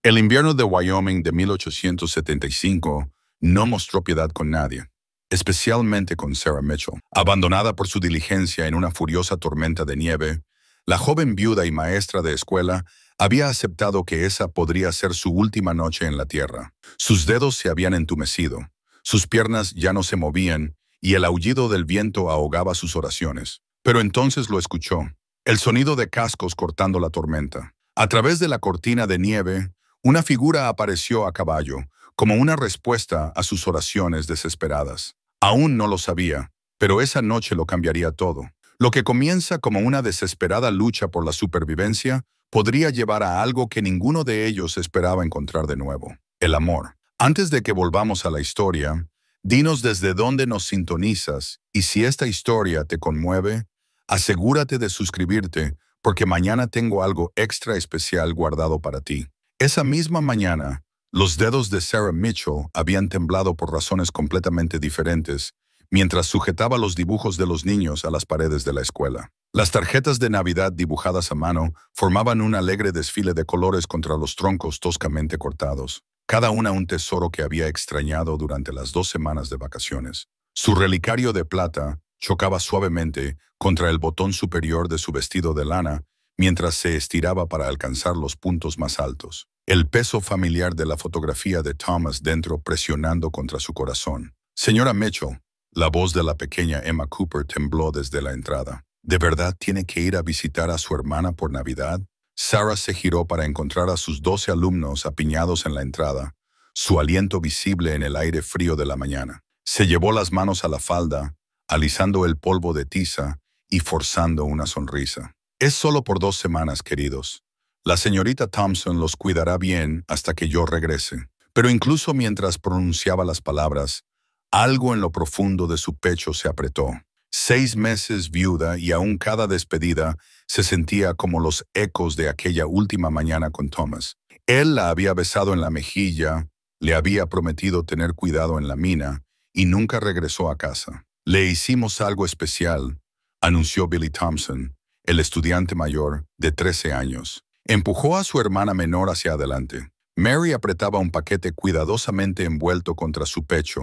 El invierno de Wyoming de 1875 no mostró piedad con nadie, especialmente con Sarah Mitchell. Abandonada por su diligencia en una furiosa tormenta de nieve, la joven viuda y maestra de escuela había aceptado que esa podría ser su última noche en la tierra. Sus dedos se habían entumecido, sus piernas ya no se movían y el aullido del viento ahogaba sus oraciones. Pero entonces lo escuchó, el sonido de cascos cortando la tormenta. A través de la cortina de nieve, una figura apareció a caballo, como una respuesta a sus oraciones desesperadas. Aún no lo sabía, pero esa noche lo cambiaría todo. Lo que comienza como una desesperada lucha por la supervivencia podría llevar a algo que ninguno de ellos esperaba encontrar de nuevo: el amor. Antes de que volvamos a la historia, dinos desde dónde nos sintonizas, y si esta historia te conmueve, asegúrate de suscribirte, porque mañana tengo algo extra especial guardado para ti. Esa misma mañana, los dedos de Sarah Mitchell habían temblado por razones completamente diferentes mientras sujetaba los dibujos de los niños a las paredes de la escuela. Las tarjetas de Navidad dibujadas a mano formaban un alegre desfile de colores contra los troncos toscamente cortados, cada una un tesoro que había extrañado durante las 2 semanas de vacaciones. Su relicario de plata chocaba suavemente contra el botón superior de su vestido de lana mientras se estiraba para alcanzar los puntos más altos. El peso familiar de la fotografía de Thomas dentro presionando contra su corazón. Señora Mitchell, la voz de la pequeña Emma Cooper tembló desde la entrada. ¿De verdad tiene que ir a visitar a su hermana por Navidad? Sarah se giró para encontrar a sus 12 alumnos apiñados en la entrada, su aliento visible en el aire frío de la mañana. Se llevó las manos a la falda, alisando el polvo de tiza y forzando una sonrisa. Es solo por 2 semanas, queridos. La señorita Thompson los cuidará bien hasta que yo regrese. Pero incluso mientras pronunciaba las palabras, algo en lo profundo de su pecho se apretó. 6 meses viuda y aún cada despedida se sentía como los ecos de aquella última mañana con Thomas. Él la había besado en la mejilla, le había prometido tener cuidado en la mina y nunca regresó a casa. Le hicimos algo especial, anunció Billy Thompson, el estudiante mayor de 13 años. Empujó a su hermana menor hacia adelante. Mary apretaba un paquete cuidadosamente envuelto contra su pecho,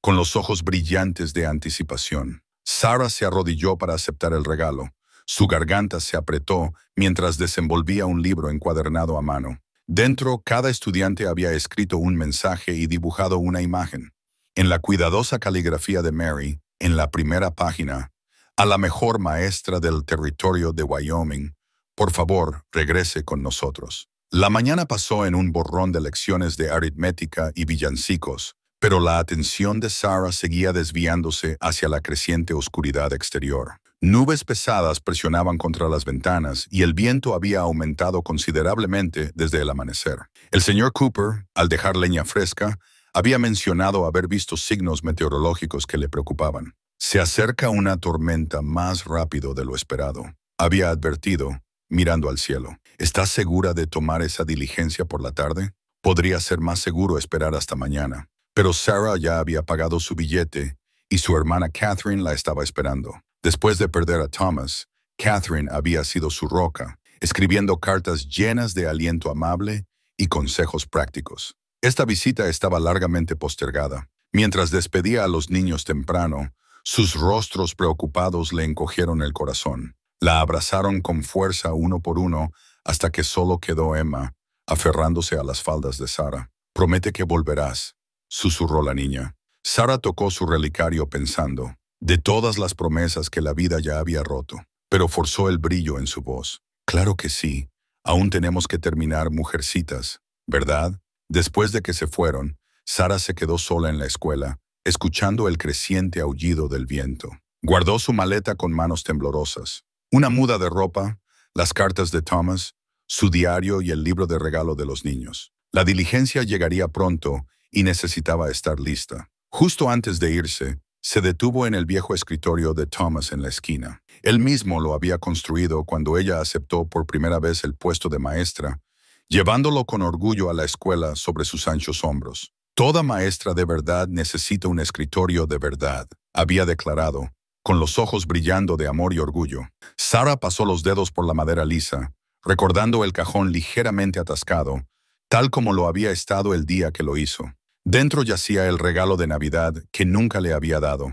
con los ojos brillantes de anticipación. Sarah se arrodilló para aceptar el regalo. Su garganta se apretó mientras desenvolvía un libro encuadernado a mano. Dentro, cada estudiante había escrito un mensaje y dibujado una imagen. En la cuidadosa caligrafía de Mary, en la primera página, a la mejor maestra del territorio de Wyoming, por favor, regrese con nosotros. La mañana pasó en un borrón de lecciones de aritmética y villancicos, pero la atención de Sarah seguía desviándose hacia la creciente oscuridad exterior. Nubes pesadas presionaban contra las ventanas y el viento había aumentado considerablemente desde el amanecer. El señor Cooper, al dejar leña fresca, había mencionado haber visto signos meteorológicos que le preocupaban. Se acerca una tormenta más rápido de lo esperado, había advertido, mirando al cielo. ¿Estás segura de tomar esa diligencia por la tarde? Podría ser más seguro esperar hasta mañana. Pero Sarah ya había pagado su billete y su hermana Catherine la estaba esperando. Después de perder a Thomas, Catherine había sido su roca, escribiendo cartas llenas de aliento amable y consejos prácticos. Esta visita estaba largamente postergada. Mientras despedía a los niños temprano, sus rostros preocupados le encogieron el corazón. La abrazaron con fuerza uno por uno hasta que solo quedó Emma, aferrándose a las faldas de Sarah. «Promete que volverás», susurró la niña. Sarah tocó su relicario pensando, de todas las promesas que la vida ya había roto, pero forzó el brillo en su voz. «Claro que sí. Aún tenemos que terminar, mujercitas, ¿verdad?» Después de que se fueron, Sarah se quedó sola en la escuela, escuchando el creciente aullido del viento. Guardó su maleta con manos temblorosas. Una muda de ropa, las cartas de Thomas, su diario y el libro de regalo de los niños. La diligencia llegaría pronto y necesitaba estar lista. Justo antes de irse, se detuvo en el viejo escritorio de Thomas en la esquina. Él mismo lo había construido cuando ella aceptó por primera vez el puesto de maestra, llevándolo con orgullo a la escuela sobre sus anchos hombros. «Toda maestra de verdad necesita un escritorio de verdad», había declarado, con los ojos brillando de amor y orgullo. Sarah pasó los dedos por la madera lisa, recordando el cajón ligeramente atascado, tal como lo había estado el día que lo hizo. Dentro yacía el regalo de Navidad que nunca le había dado,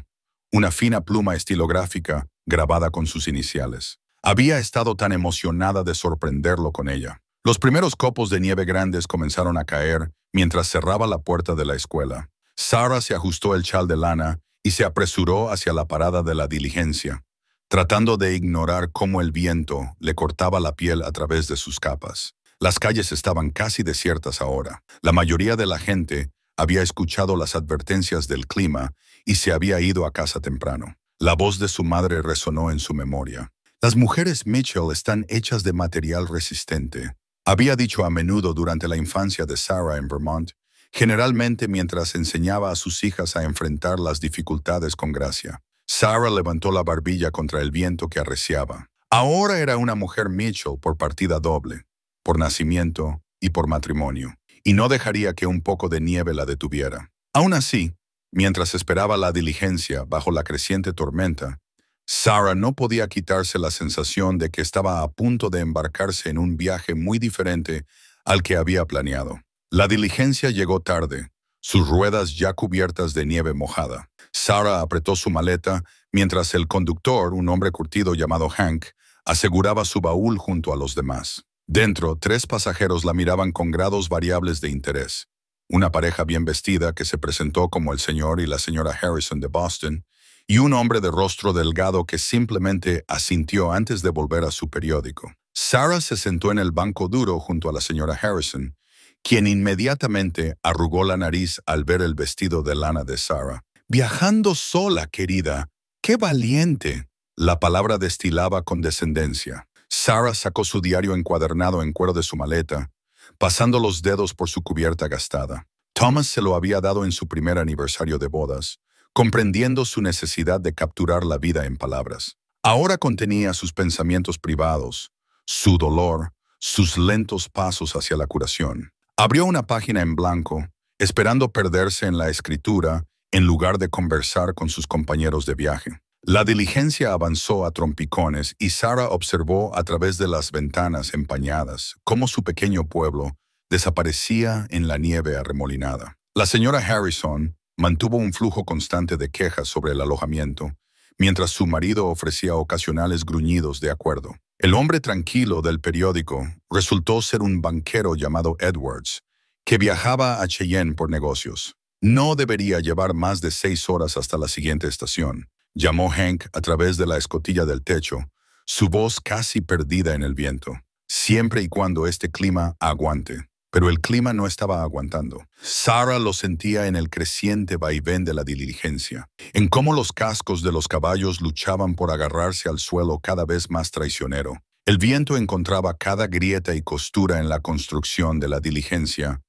una fina pluma estilográfica grabada con sus iniciales. Había estado tan emocionada de sorprenderlo con ella. Los primeros copos de nieve grandes comenzaron a caer mientras cerraba la puerta de la escuela. Sarah se ajustó el chal de lana y se apresuró hacia la parada de la diligencia, tratando de ignorar cómo el viento le cortaba la piel a través de sus capas. Las calles estaban casi desiertas ahora. La mayoría de la gente había escuchado las advertencias del clima y se había ido a casa temprano. La voz de su madre resonó en su memoria. Las mujeres Mitchell están hechas de material resistente. Había dicho a menudo durante la infancia de Sarah en Vermont, generalmente mientras enseñaba a sus hijas a enfrentar las dificultades con gracia. Sarah levantó la barbilla contra el viento que arreciaba. Ahora era una mujer Mitchell por partida doble, por nacimiento y por matrimonio, y no dejaría que un poco de nieve la detuviera. Aún así, mientras esperaba la diligencia bajo la creciente tormenta, Sarah no podía quitarse la sensación de que estaba a punto de embarcarse en un viaje muy diferente al que había planeado. La diligencia llegó tarde, sus ruedas ya cubiertas de nieve mojada. Sarah apretó su maleta mientras el conductor, un hombre curtido llamado Hank, aseguraba su baúl junto a los demás. Dentro, 3 pasajeros la miraban con grados variables de interés. Una pareja bien vestida que se presentó como el señor y la señora Harrison de Boston, y un hombre de rostro delgado que simplemente asintió antes de volver a su periódico. Sarah se sentó en el banco duro junto a la señora Harrison, quien inmediatamente arrugó la nariz al ver el vestido de lana de Sarah. «Viajando sola, querida. ¡Qué valiente!». La palabra destilaba condescendencia. Sarah sacó su diario encuadernado en cuero de su maleta, pasando los dedos por su cubierta gastada. Thomas se lo había dado en su primer aniversario de bodas, comprendiendo su necesidad de capturar la vida en palabras. Ahora contenía sus pensamientos privados, su dolor, sus lentos pasos hacia la curación. Abrió una página en blanco, esperando perderse en la escritura en lugar de conversar con sus compañeros de viaje. La diligencia avanzó a trompicones y Sarah observó a través de las ventanas empañadas cómo su pequeño pueblo desaparecía en la nieve arremolinada. La señora Harrison mantuvo un flujo constante de quejas sobre el alojamiento, mientras su marido ofrecía ocasionales gruñidos de acuerdo. El hombre tranquilo del periódico resultó ser un banquero llamado Edwards, que viajaba a Cheyenne por negocios. «No debería llevar más de 6 horas hasta la siguiente estación», llamó Hank a través de la escotilla del techo, su voz casi perdida en el viento. «Siempre y cuando este clima aguante». Pero el clima no estaba aguantando. Sarah lo sentía en el creciente vaivén de la diligencia, en cómo los cascos de los caballos luchaban por agarrarse al suelo cada vez más traicionero. El viento encontraba cada grieta y costura en la construcción de la diligencia,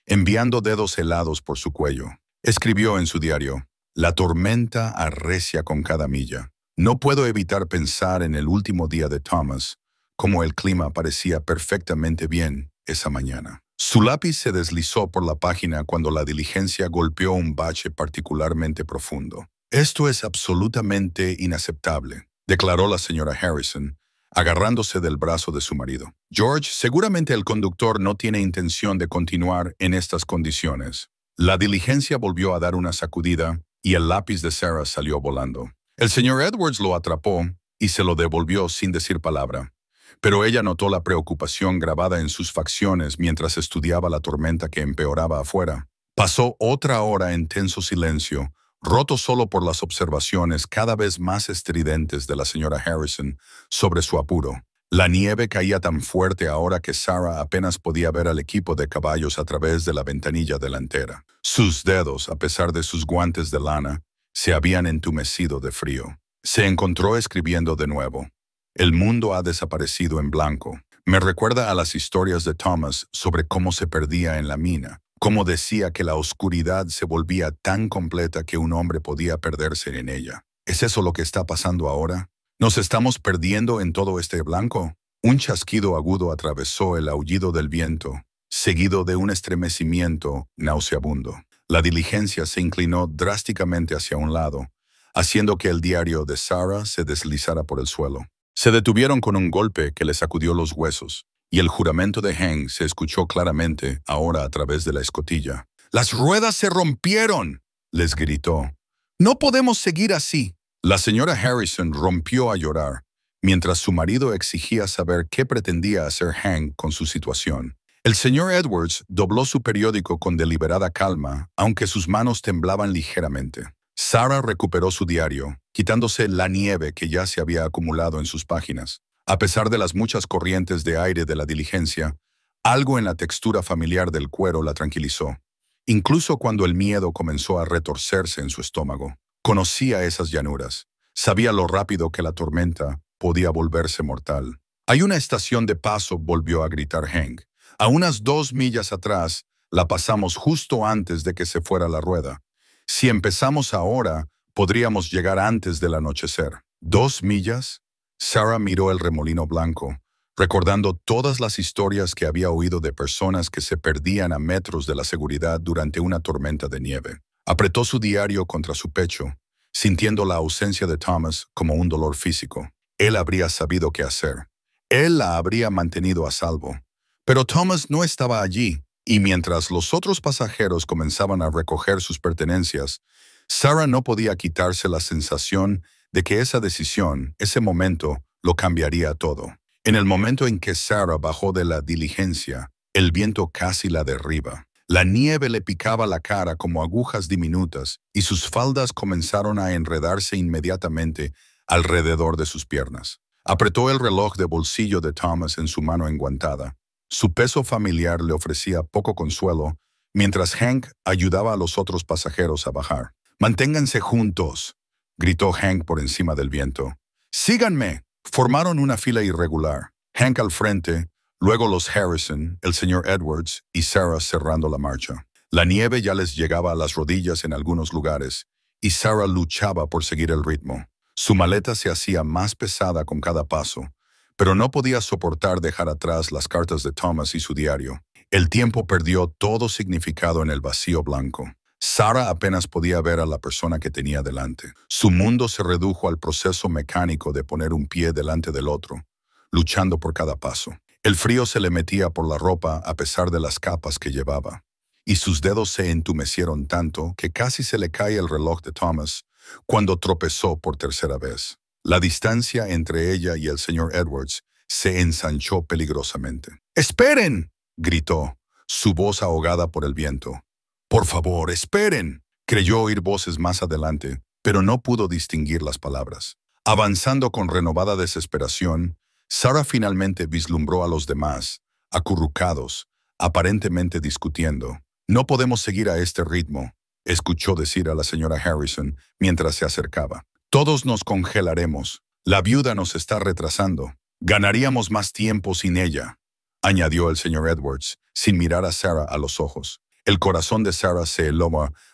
enviando dedos helados por su cuello. Escribió en su diario: «La tormenta arrecia con cada milla. No puedo evitar pensar en el último día de Thomas, como el clima parecía perfectamente bien esa mañana». Su lápiz se deslizó por la página cuando la diligencia golpeó un bache particularmente profundo. «Esto es absolutamente inaceptable», declaró la señora Harrison, agarrándose del brazo de su marido. «George, seguramente el conductor no tiene intención de continuar en estas condiciones». La diligencia volvió a dar una sacudida y el lápiz de Sarah salió volando. El señor Edwards lo atrapó y se lo devolvió sin decir palabra. Pero ella notó la preocupación grabada en sus facciones mientras estudiaba la tormenta que empeoraba afuera. Pasó otra hora en tenso silencio, roto solo por las observaciones cada vez más estridentes de la señora Harrison sobre su apuro. La nieve caía tan fuerte ahora que Sarah apenas podía ver al equipo de caballos a través de la ventanilla delantera. Sus dedos, a pesar de sus guantes de lana, se habían entumecido de frío. Se encontró escribiendo de nuevo. «El mundo ha desaparecido en blanco». Me recuerda a las historias de Thomas sobre cómo se perdía en la mina, cómo decía que la oscuridad se volvía tan completa que un hombre podía perderse en ella. ¿Es eso lo que está pasando ahora? ¿Nos estamos perdiendo en todo este blanco? Un chasquido agudo atravesó el aullido del viento, seguido de un estremecimiento nauseabundo. La diligencia se inclinó drásticamente hacia un lado, haciendo que el diario de Sarah se deslizara por el suelo. Se detuvieron con un golpe que le sacudió los huesos, y el juramento de Hank se escuchó claramente ahora a través de la escotilla. «¡Las ruedas se rompieron!», les gritó. «No podemos seguir así». La señora Harrison rompió a llorar, mientras su marido exigía saber qué pretendía hacer Hank con su situación. El señor Edwards dobló su periódico con deliberada calma, aunque sus manos temblaban ligeramente. Sarah recuperó su diario, quitándose la nieve que ya se había acumulado en sus páginas. A pesar de las muchas corrientes de aire de la diligencia, algo en la textura familiar del cuero la tranquilizó. Incluso cuando el miedo comenzó a retorcerse en su estómago. Conocía esas llanuras. Sabía lo rápido que la tormenta podía volverse mortal. «Hay una estación de paso», volvió a gritar Hank. «A unas 2 millas atrás, la pasamos justo antes de que se fuera la rueda. Si empezamos ahora, podríamos llegar antes del anochecer». ¿2 millas? Sarah miró el remolino blanco, recordando todas las historias que había oído de personas que se perdían a metros de la seguridad durante una tormenta de nieve. Apretó su diario contra su pecho, sintiendo la ausencia de Thomas como un dolor físico. Él habría sabido qué hacer. Él la habría mantenido a salvo. Pero Thomas no estaba allí, y mientras los otros pasajeros comenzaban a recoger sus pertenencias, Sarah no podía quitarse la sensación de que esa decisión, ese momento, lo cambiaría todo. En el momento en que Sarah bajó de la diligencia, el viento casi la derriba. La nieve le picaba la cara como agujas diminutas y sus faldas comenzaron a enredarse inmediatamente alrededor de sus piernas. Apretó el reloj de bolsillo de Thomas en su mano enguantada. Su peso familiar le ofrecía poco consuelo, mientras Hank ayudaba a los otros pasajeros a bajar. «Manténganse juntos», gritó Hank por encima del viento. «¡Síganme!». Formaron una fila irregular. Hank al frente, luego los Harrison, el señor Edwards y Sarah cerrando la marcha. La nieve ya les llegaba a las rodillas en algunos lugares, y Sarah luchaba por seguir el ritmo. Su maleta se hacía más pesada con cada paso, pero no podía soportar dejar atrás las cartas de Thomas y su diario. El tiempo perdió todo significado en el vacío blanco. Sarah apenas podía ver a la persona que tenía delante. Su mundo se redujo al proceso mecánico de poner un pie delante del otro, luchando por cada paso. El frío se le metía por la ropa a pesar de las capas que llevaba, y sus dedos se entumecieron tanto que casi se le cae el reloj de Thomas cuando tropezó por tercera vez. La distancia entre ella y el señor Edwards se ensanchó peligrosamente. «¡Esperen!», gritó, su voz ahogada por el viento. «Por favor, esperen». Creyó oír voces más adelante, pero no pudo distinguir las palabras. Avanzando con renovada desesperación, Sarah finalmente vislumbró a los demás, acurrucados, aparentemente discutiendo. «No podemos seguir a este ritmo», escuchó decir a la señora Harrison mientras se acercaba. «Todos nos congelaremos. La viuda nos está retrasando. Ganaríamos más tiempo sin ella», añadió el señor Edwards, sin mirar a Sarah a los ojos. El corazón de Sarah se heló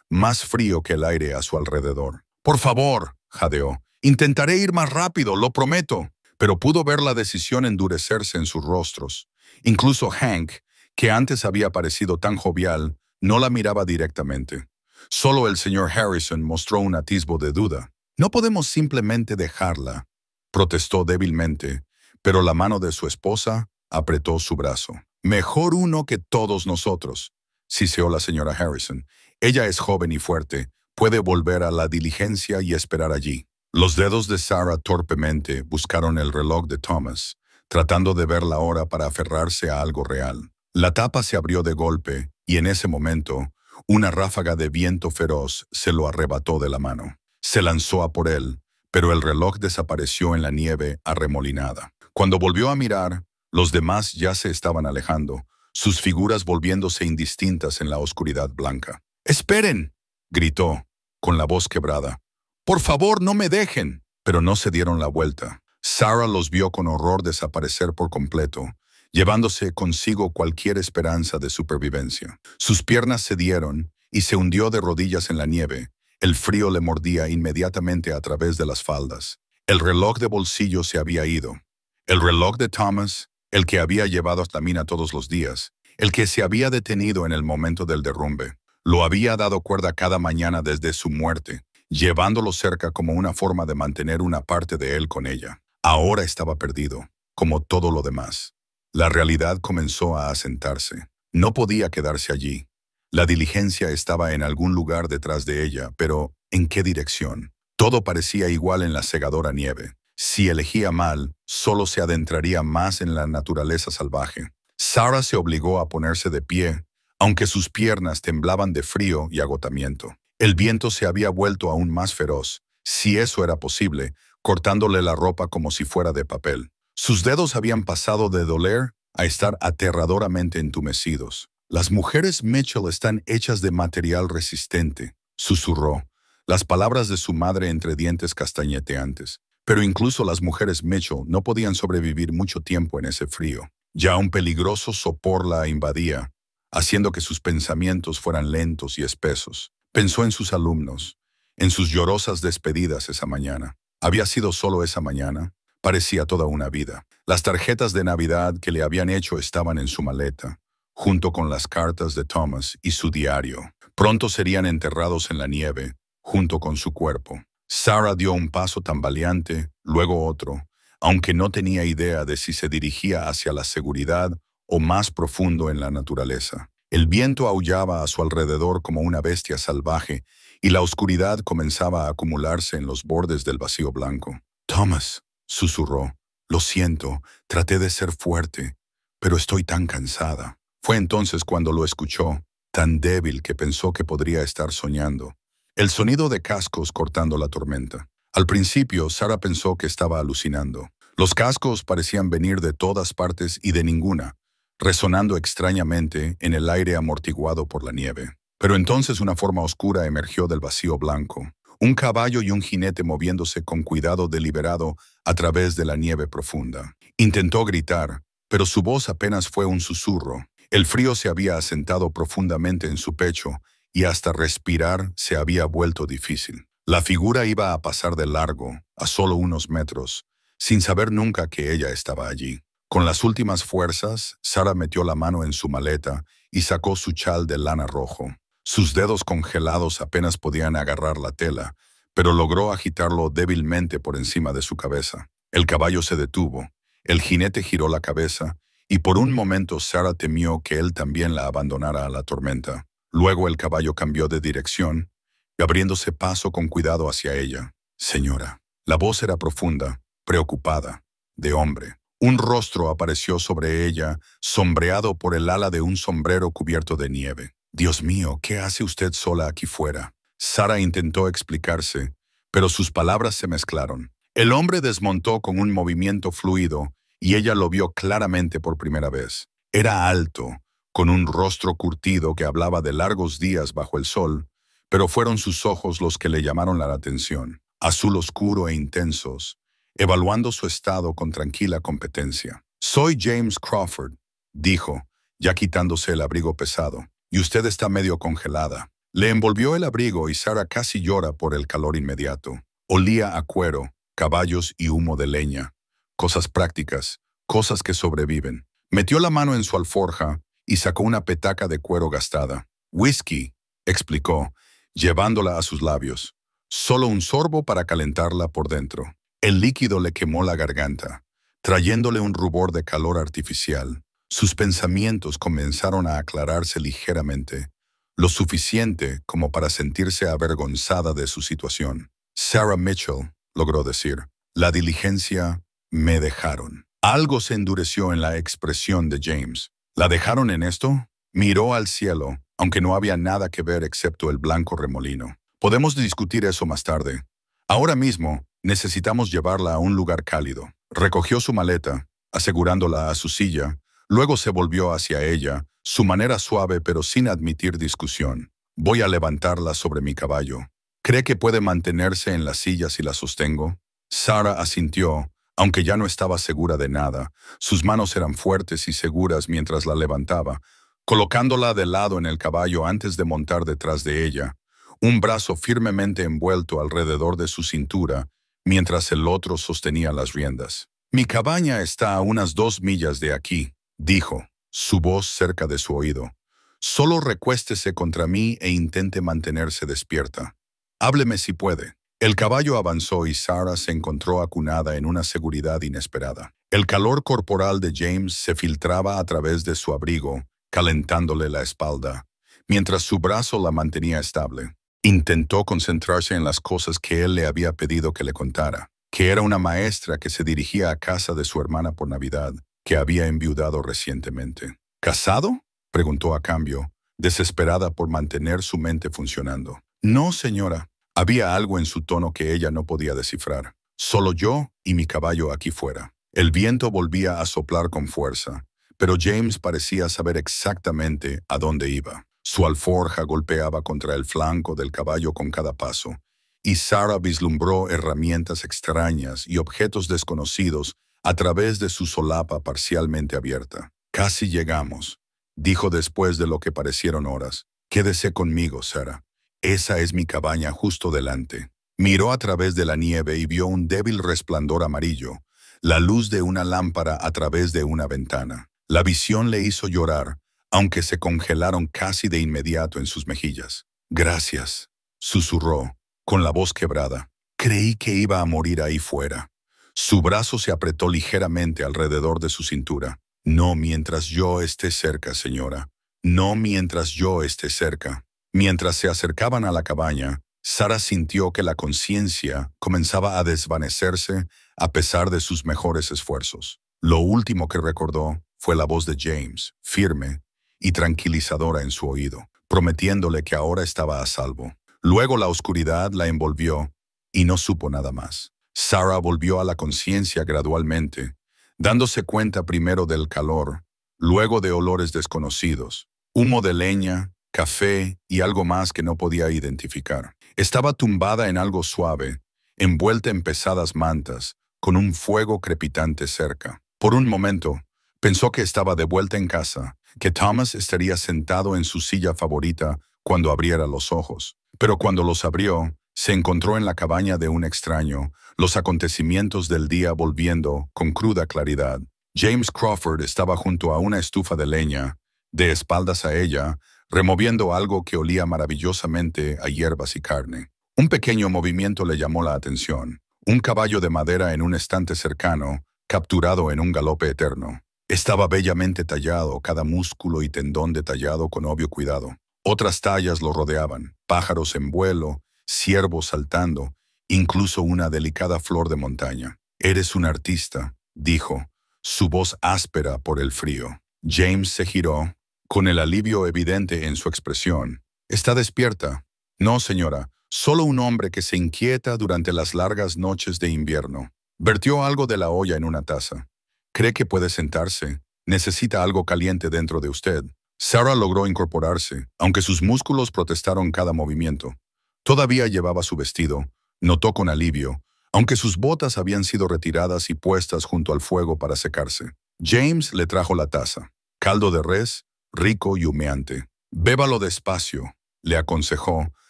más frío que el aire a su alrededor. «Por favor», jadeó, «intentaré ir más rápido, lo prometo». Pero pudo ver la decisión endurecerse en sus rostros. Incluso Hank, que antes había parecido tan jovial, no la miraba directamente. Solo el señor Harrison mostró un atisbo de duda. «No podemos simplemente dejarla», protestó débilmente, pero la mano de su esposa apretó su brazo. «Mejor uno que todos nosotros», siseó la señora Harrison. «Ella es joven y fuerte, puede volver a la diligencia y esperar allí». Los dedos de Sarah torpemente buscaron el reloj de Thomas, tratando de ver la hora para aferrarse a algo real. La tapa se abrió de golpe y en ese momento, una ráfaga de viento feroz se lo arrebató de la mano. Se lanzó a por él, pero el reloj desapareció en la nieve arremolinada. Cuando volvió a mirar, los demás ya se estaban alejando, sus figuras volviéndose indistintas en la oscuridad blanca. «¡Esperen!», gritó, con la voz quebrada. «Por favor, no me dejen». Pero no se dieron la vuelta. Sarah los vio con horror desaparecer por completo, llevándose consigo cualquier esperanza de supervivencia. Sus piernas cedieron y se hundió de rodillas en la nieve. El frío le mordía inmediatamente a través de las faldas. El reloj de bolsillo se había ido. El reloj de Thomas, el que había llevado hasta la mina todos los días, el que se había detenido en el momento del derrumbe, lo había dado cuerda cada mañana desde su muerte, llevándolo cerca como una forma de mantener una parte de él con ella. Ahora estaba perdido, como todo lo demás. La realidad comenzó a asentarse. No podía quedarse allí. La diligencia estaba en algún lugar detrás de ella, pero ¿en qué dirección? Todo parecía igual en la cegadora nieve. Si elegía mal, solo se adentraría más en la naturaleza salvaje. Sarah se obligó a ponerse de pie, aunque sus piernas temblaban de frío y agotamiento. El viento se había vuelto aún más feroz, si eso era posible, cortándole la ropa como si fuera de papel. Sus dedos habían pasado de doler a estar aterradoramente entumecidos. Las mujeres Mitchell están hechas de material resistente, susurró, las palabras de su madre entre dientes castañeteantes. Pero incluso las mujeres Mitchell no podían sobrevivir mucho tiempo en ese frío. Ya un peligroso sopor la invadía, haciendo que sus pensamientos fueran lentos y espesos. Pensó en sus alumnos, en sus llorosas despedidas esa mañana. Había sido solo esa mañana. Parecía toda una vida. Las tarjetas de Navidad que le habían hecho estaban en su maleta, junto con las cartas de Thomas y su diario. Pronto serían enterrados en la nieve, junto con su cuerpo. Sarah dio un paso tambaleante, luego otro, aunque no tenía idea de si se dirigía hacia la seguridad o más profundo en la naturaleza. El viento aullaba a su alrededor como una bestia salvaje y la oscuridad comenzaba a acumularse en los bordes del vacío blanco. «Thomas», susurró, «lo siento, traté de ser fuerte, pero estoy tan cansada». Fue entonces cuando lo escuchó, tan débil que pensó que podría estar soñando. El sonido de cascos cortando la tormenta. Al principio, Sarah pensó que estaba alucinando. Los cascos parecían venir de todas partes y de ninguna, resonando extrañamente en el aire amortiguado por la nieve. Pero entonces una forma oscura emergió del vacío blanco. Un caballo y un jinete moviéndose con cuidado deliberado a través de la nieve profunda. Intentó gritar, pero su voz apenas fue un susurro. El frío se había asentado profundamente en su pecho y hasta respirar se había vuelto difícil. La figura iba a pasar de largo, a solo unos metros, sin saber nunca que ella estaba allí. Con las últimas fuerzas, Sarah metió la mano en su maleta y sacó su chal de lana rojo. Sus dedos congelados apenas podían agarrar la tela, pero logró agitarlo débilmente por encima de su cabeza. El caballo se detuvo, el jinete giró la cabeza, y por un momento Sarah temió que él también la abandonara a la tormenta. Luego el caballo cambió de dirección, abriéndose paso con cuidado hacia ella. «Señora». La voz era profunda, preocupada, de hombre. Un rostro apareció sobre ella, sombreado por el ala de un sombrero cubierto de nieve. «Dios mío, ¿qué hace usted sola aquí fuera?». Sarah intentó explicarse, pero sus palabras se mezclaron. El hombre desmontó con un movimiento fluido y ella lo vio claramente por primera vez. Era alto, con un rostro curtido que hablaba de largos días bajo el sol, pero fueron sus ojos los que le llamaron la atención, azul oscuro e intensos, evaluando su estado con tranquila competencia. «Soy James Crawford», dijo, ya quitándose el abrigo pesado, «y usted está medio congelada». Le envolvió el abrigo y Sarah casi llora por el calor inmediato. Olía a cuero, caballos y humo de leña. Cosas prácticas, cosas que sobreviven. Metió la mano en su alforja y sacó una petaca de cuero gastada. «Whisky», explicó, llevándola a sus labios. «Solo un sorbo para calentarla por dentro». El líquido le quemó la garganta, trayéndole un rubor de calor artificial. Sus pensamientos comenzaron a aclararse ligeramente, lo suficiente como para sentirse avergonzada de su situación. «Sarah Mitchell», logró decir, «la diligencia, me dejaron». Algo se endureció en la expresión de James. «¿La dejaron en esto?». Miró al cielo, aunque no había nada que ver excepto el blanco remolino. «Podemos discutir eso más tarde. Ahora mismo, necesitamos llevarla a un lugar cálido». Recogió su maleta, asegurándola a su silla, luego se volvió hacia ella, su manera suave pero sin admitir discusión. «Voy a levantarla sobre mi caballo. ¿Cree que puede mantenerse en la silla si la sostengo?». Sarah asintió, aunque ya no estaba segura de nada. Sus manos eran fuertes y seguras mientras la levantaba, colocándola de lado en el caballo antes de montar detrás de ella, un brazo firmemente envuelto alrededor de su cintura, mientras el otro sostenía las riendas. «Mi cabaña está a unas 2 millas de aquí», dijo, su voz cerca de su oído. «Solo recuéstese contra mí e intente mantenerse despierta. Hábleme si puede». El caballo avanzó y Sarah se encontró acunada en una seguridad inesperada. El calor corporal de James se filtraba a través de su abrigo, calentándole la espalda, mientras su brazo la mantenía estable. Intentó concentrarse en las cosas que él le había pedido que le contara, que era una maestra que se dirigía a casa de su hermana por Navidad, que había enviudado recientemente. ¿Casado?, preguntó a cambio, desesperada por mantener su mente funcionando. No, señora. Había algo en su tono que ella no podía descifrar. Solo yo y mi caballo aquí fuera. El viento volvía a soplar con fuerza, pero James parecía saber exactamente a dónde iba. Su alforja golpeaba contra el flanco del caballo con cada paso, y Sarah vislumbró herramientas extrañas y objetos desconocidos a través de su solapa parcialmente abierta. «Casi llegamos», dijo después de lo que parecieron horas. «Quédese conmigo, Sarah. Esa es mi cabaña justo delante». Miró a través de la nieve y vio un débil resplandor amarillo, la luz de una lámpara a través de una ventana. La visión le hizo llorar, aunque se congelaron casi de inmediato en sus mejillas. «Gracias», susurró, con la voz quebrada. «Creí que iba a morir ahí fuera». Su brazo se apretó ligeramente alrededor de su cintura. «No mientras yo esté cerca, señora. No mientras yo esté cerca». Mientras se acercaban a la cabaña, Sarah sintió que la conciencia comenzaba a desvanecerse a pesar de sus mejores esfuerzos. Lo último que recordó fue la voz de James, firme y tranquilizadora en su oído, prometiéndole que ahora estaba a salvo. Luego la oscuridad la envolvió y no supo nada más. Sarah volvió a la conciencia gradualmente, dándose cuenta primero del calor, luego de olores desconocidos, humo de leña, café y algo más que no podía identificar. Estaba tumbada en algo suave, envuelta en pesadas mantas, con un fuego crepitante cerca. Por un momento, pensó que estaba de vuelta en casa, que Thomas estaría sentado en su silla favorita cuando abriera los ojos. Pero cuando los abrió, se encontró en la cabaña de un extraño, los acontecimientos del día volviendo con cruda claridad. James Crawford estaba junto a una estufa de leña, de espaldas a ella, removiendo algo que olía maravillosamente a hierbas y carne. Un pequeño movimiento le llamó la atención. Un caballo de madera en un estante cercano, capturado en un galope eterno. Estaba bellamente tallado, cada músculo y tendón detallado con obvio cuidado. Otras tallas lo rodeaban, pájaros en vuelo, ciervos saltando, incluso una delicada flor de montaña. «Eres un artista», dijo, su voz áspera por el frío. James se giró, con el alivio evidente en su expresión. «¿Está despierta?» «No, señora, solo un hombre que se inquieta durante las largas noches de invierno». Vertió algo de la olla en una taza. «¿Cree que puede sentarse? Necesita algo caliente dentro de usted». Sarah logró incorporarse, aunque sus músculos protestaron cada movimiento. Todavía llevaba su vestido, notó con alivio, aunque sus botas habían sido retiradas y puestas junto al fuego para secarse. James le trajo la taza. Caldo de res, rico y humeante. «Bébalo despacio», le aconsejó,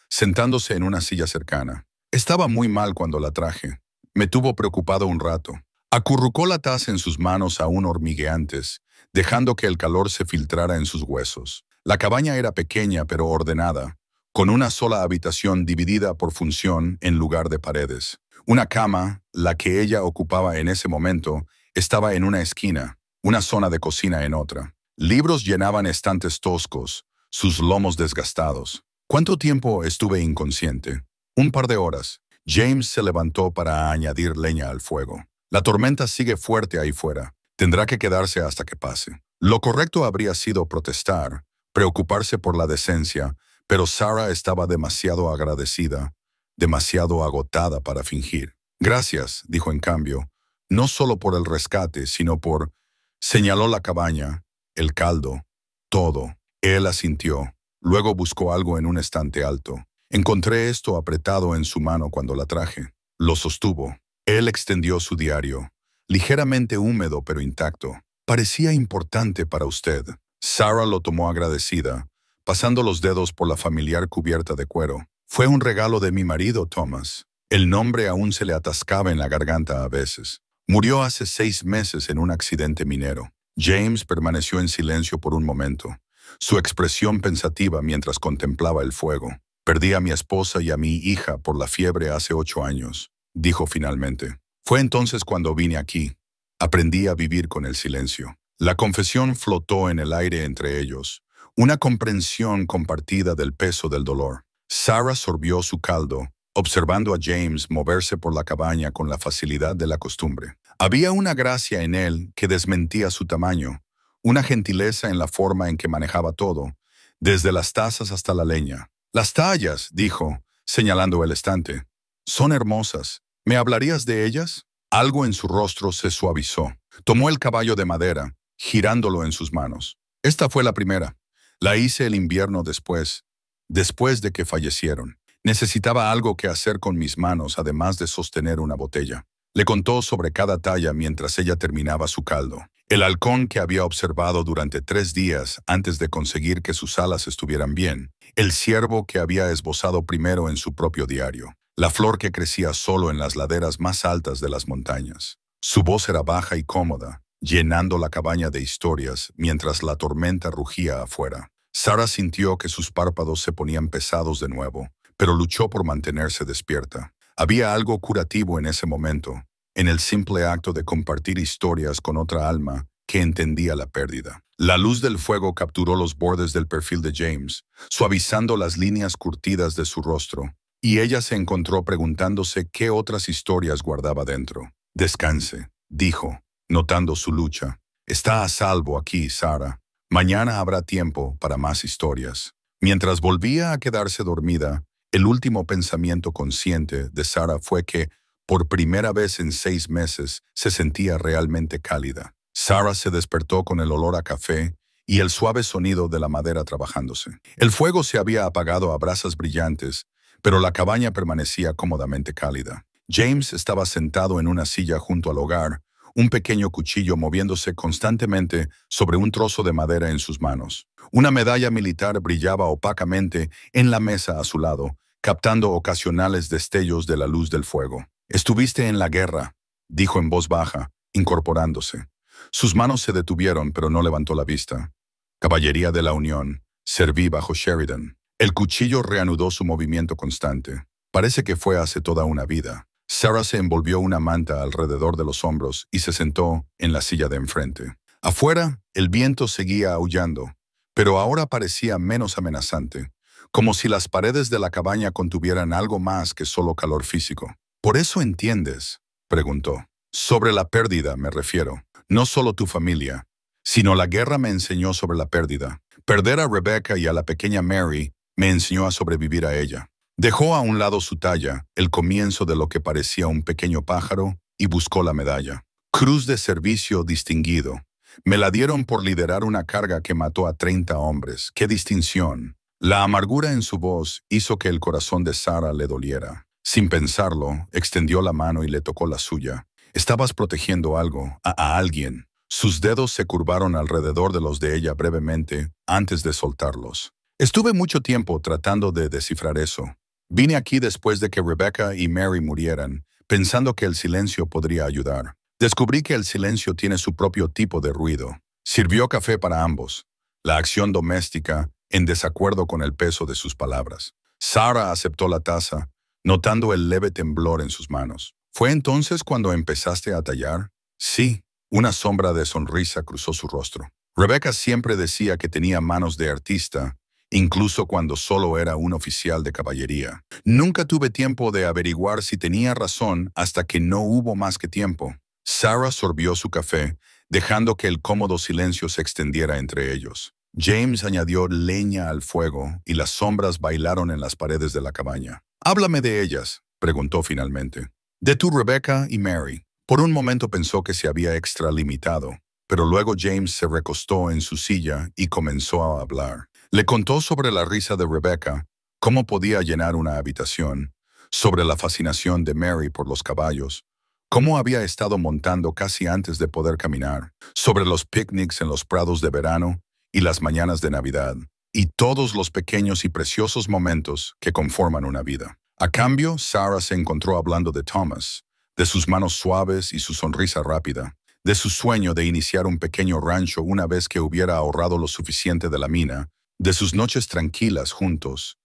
sentándose en una silla cercana. «Estaba muy mal cuando la traje. Me tuvo preocupado un rato». Acurrucó la taza en sus manos aún hormigueantes, dejando que el calor se filtrara en sus huesos. La cabaña era pequeña pero ordenada, con una sola habitación dividida por función en lugar de paredes. Una cama, la que ella ocupaba en ese momento, estaba en una esquina, una zona de cocina en otra. Libros llenaban estantes toscos, sus lomos desgastados. «¿Cuánto tiempo estuve inconsciente?» «Un par de horas». James se levantó para añadir leña al fuego. «La tormenta sigue fuerte ahí fuera. Tendrá que quedarse hasta que pase». Lo correcto habría sido protestar, preocuparse por la decencia, pero Sarah estaba demasiado agradecida, demasiado agotada para fingir. «Gracias», dijo en cambio, no solo por el rescate, sino por... Señaló la cabaña, el caldo, todo. Él asintió. Luego buscó algo en un estante alto. «Encontré esto apretado en su mano cuando la traje». Lo sostuvo. Él extendió su diario, ligeramente húmedo pero intacto. «Parecía importante para usted». Sarah lo tomó agradecida, pasando los dedos por la familiar cubierta de cuero. «Fue un regalo de mi marido, Thomas». El nombre aún se le atascaba en la garganta a veces. «Murió hace 6 meses en un accidente minero». James permaneció en silencio por un momento, su expresión pensativa mientras contemplaba el fuego. Perdí a mi esposa y a mi hija por la fiebre hace 8 años, dijo finalmente. Fue entonces cuando vine aquí. Aprendí a vivir con el silencio. La confesión flotó en el aire entre ellos, una comprensión compartida del peso del dolor. Sarah sorbió su caldo, observando a James moverse por la cabaña con la facilidad de la costumbre. Había una gracia en él que desmentía su tamaño, una gentileza en la forma en que manejaba todo, desde las tazas hasta la leña. «Las tallas», dijo, señalando el estante. «Son hermosas. ¿Me hablarías de ellas?» Algo en su rostro se suavizó. Tomó el caballo de madera, girándolo en sus manos. «Esta fue la primera. La hice el invierno después de que fallecieron. Necesitaba algo que hacer con mis manos, además de sostener una botella». Le contó sobre cada talla mientras ella terminaba su caldo. El halcón que había observado durante 3 días antes de conseguir que sus alas estuvieran bien. El ciervo que había esbozado primero en su propio diario. La flor que crecía solo en las laderas más altas de las montañas. Su voz era baja y cómoda, llenando la cabaña de historias mientras la tormenta rugía afuera. Sarah sintió que sus párpados se ponían pesados de nuevo, pero luchó por mantenerse despierta. Había algo curativo en ese momento, en el simple acto de compartir historias con otra alma que entendía la pérdida. La luz del fuego capturó los bordes del perfil de James, suavizando las líneas curtidas de su rostro, y ella se encontró preguntándose qué otras historias guardaba dentro. «Descanse», dijo, notando su lucha. «Está a salvo aquí, Sarah. Mañana habrá tiempo para más historias». Mientras volvía a quedarse dormida, el último pensamiento consciente de Sarah fue que, por primera vez en 6 meses, se sentía realmente cálida. Sarah se despertó con el olor a café y el suave sonido de la madera trabajándose. El fuego se había apagado a brasas brillantes, pero la cabaña permanecía cómodamente cálida. James estaba sentado en una silla junto al hogar, un pequeño cuchillo moviéndose constantemente sobre un trozo de madera en sus manos. Una medalla militar brillaba opacamente en la mesa a su lado, captando ocasionales destellos de la luz del fuego. «Estuviste en la guerra», dijo en voz baja, incorporándose. Sus manos se detuvieron, pero no levantó la vista. «Caballería de la Unión. Serví bajo Sheridan». El cuchillo reanudó su movimiento constante. Parece que fue hace toda una vida. Sarah se envolvió una manta alrededor de los hombros y se sentó en la silla de enfrente. Afuera, el viento seguía aullando, pero ahora parecía menos amenazante, como si las paredes de la cabaña contuvieran algo más que solo calor físico. «¿Por eso entiendes?», preguntó. «Sobre la pérdida, me refiero. No solo tu familia, sino la guerra me enseñó sobre la pérdida. Perder a Rebecca y a la pequeña Mary me enseñó a sobrevivir a ella». Dejó a un lado su talla, el comienzo de lo que parecía un pequeño pájaro, y buscó la medalla. «Cruz de servicio distinguido. Me la dieron por liderar una carga que mató a 30 hombres. ¡Qué distinción!». La amargura en su voz hizo que el corazón de Sarah le doliera. Sin pensarlo, extendió la mano y le tocó la suya. «Estabas protegiendo algo, a alguien». Sus dedos se curvaron alrededor de los de ella brevemente antes de soltarlos. «Estuve mucho tiempo tratando de descifrar eso. Vine aquí después de que Rebecca y Mary murieran, pensando que el silencio podría ayudar. Descubrí que el silencio tiene su propio tipo de ruido. Sirvió café para ambos. La acción doméstica, en desacuerdo con el peso de sus palabras. Sarah aceptó la taza, notando el leve temblor en sus manos. «¿Fue entonces cuando empezaste a tallar?» «Sí». Una sombra de sonrisa cruzó su rostro. Rebecca siempre decía que tenía manos de artista, incluso cuando solo era un oficial de caballería. Nunca tuve tiempo de averiguar si tenía razón hasta que no hubo más que tiempo. Sarah sorbió su café, dejando que el cómodo silencio se extendiera entre ellos. James añadió leña al fuego y las sombras bailaron en las paredes de la cabaña. «Háblame de ellas», preguntó finalmente. «De tu Rebecca y Mary». Por un momento pensó que se había extralimitado, pero luego James se recostó en su silla y comenzó a hablar. Le contó sobre la risa de Rebecca, cómo podía llenar una habitación, sobre la fascinación de Mary por los caballos, cómo había estado montando casi antes de poder caminar, sobre los picnics en los prados de verano y las mañanas de Navidad, y todos los pequeños y preciosos momentos que conforman una vida. A cambio, Sarah se encontró hablando de Thomas, de sus manos suaves y su sonrisa rápida, de su sueño de iniciar un pequeño rancho una vez que hubiera ahorrado lo suficiente de la mina, de sus noches tranquilas juntos.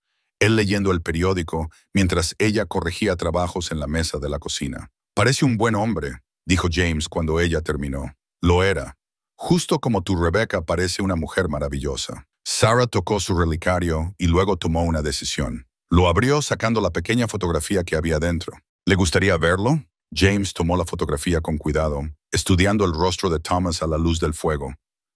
él leyendo el periódico mientras ella corregía trabajos en la mesa de la cocina. «Parece un buen hombre», dijo James cuando ella terminó. «Lo era. Justo como tu Rebecca parece una mujer maravillosa». Sarah tocó su relicario y luego tomó una decisión. Lo abrió sacando la pequeña fotografía que había dentro. «¿Le gustaría verlo?» James tomó la fotografía con cuidado, estudiando el rostro de Thomas a la luz del fuego.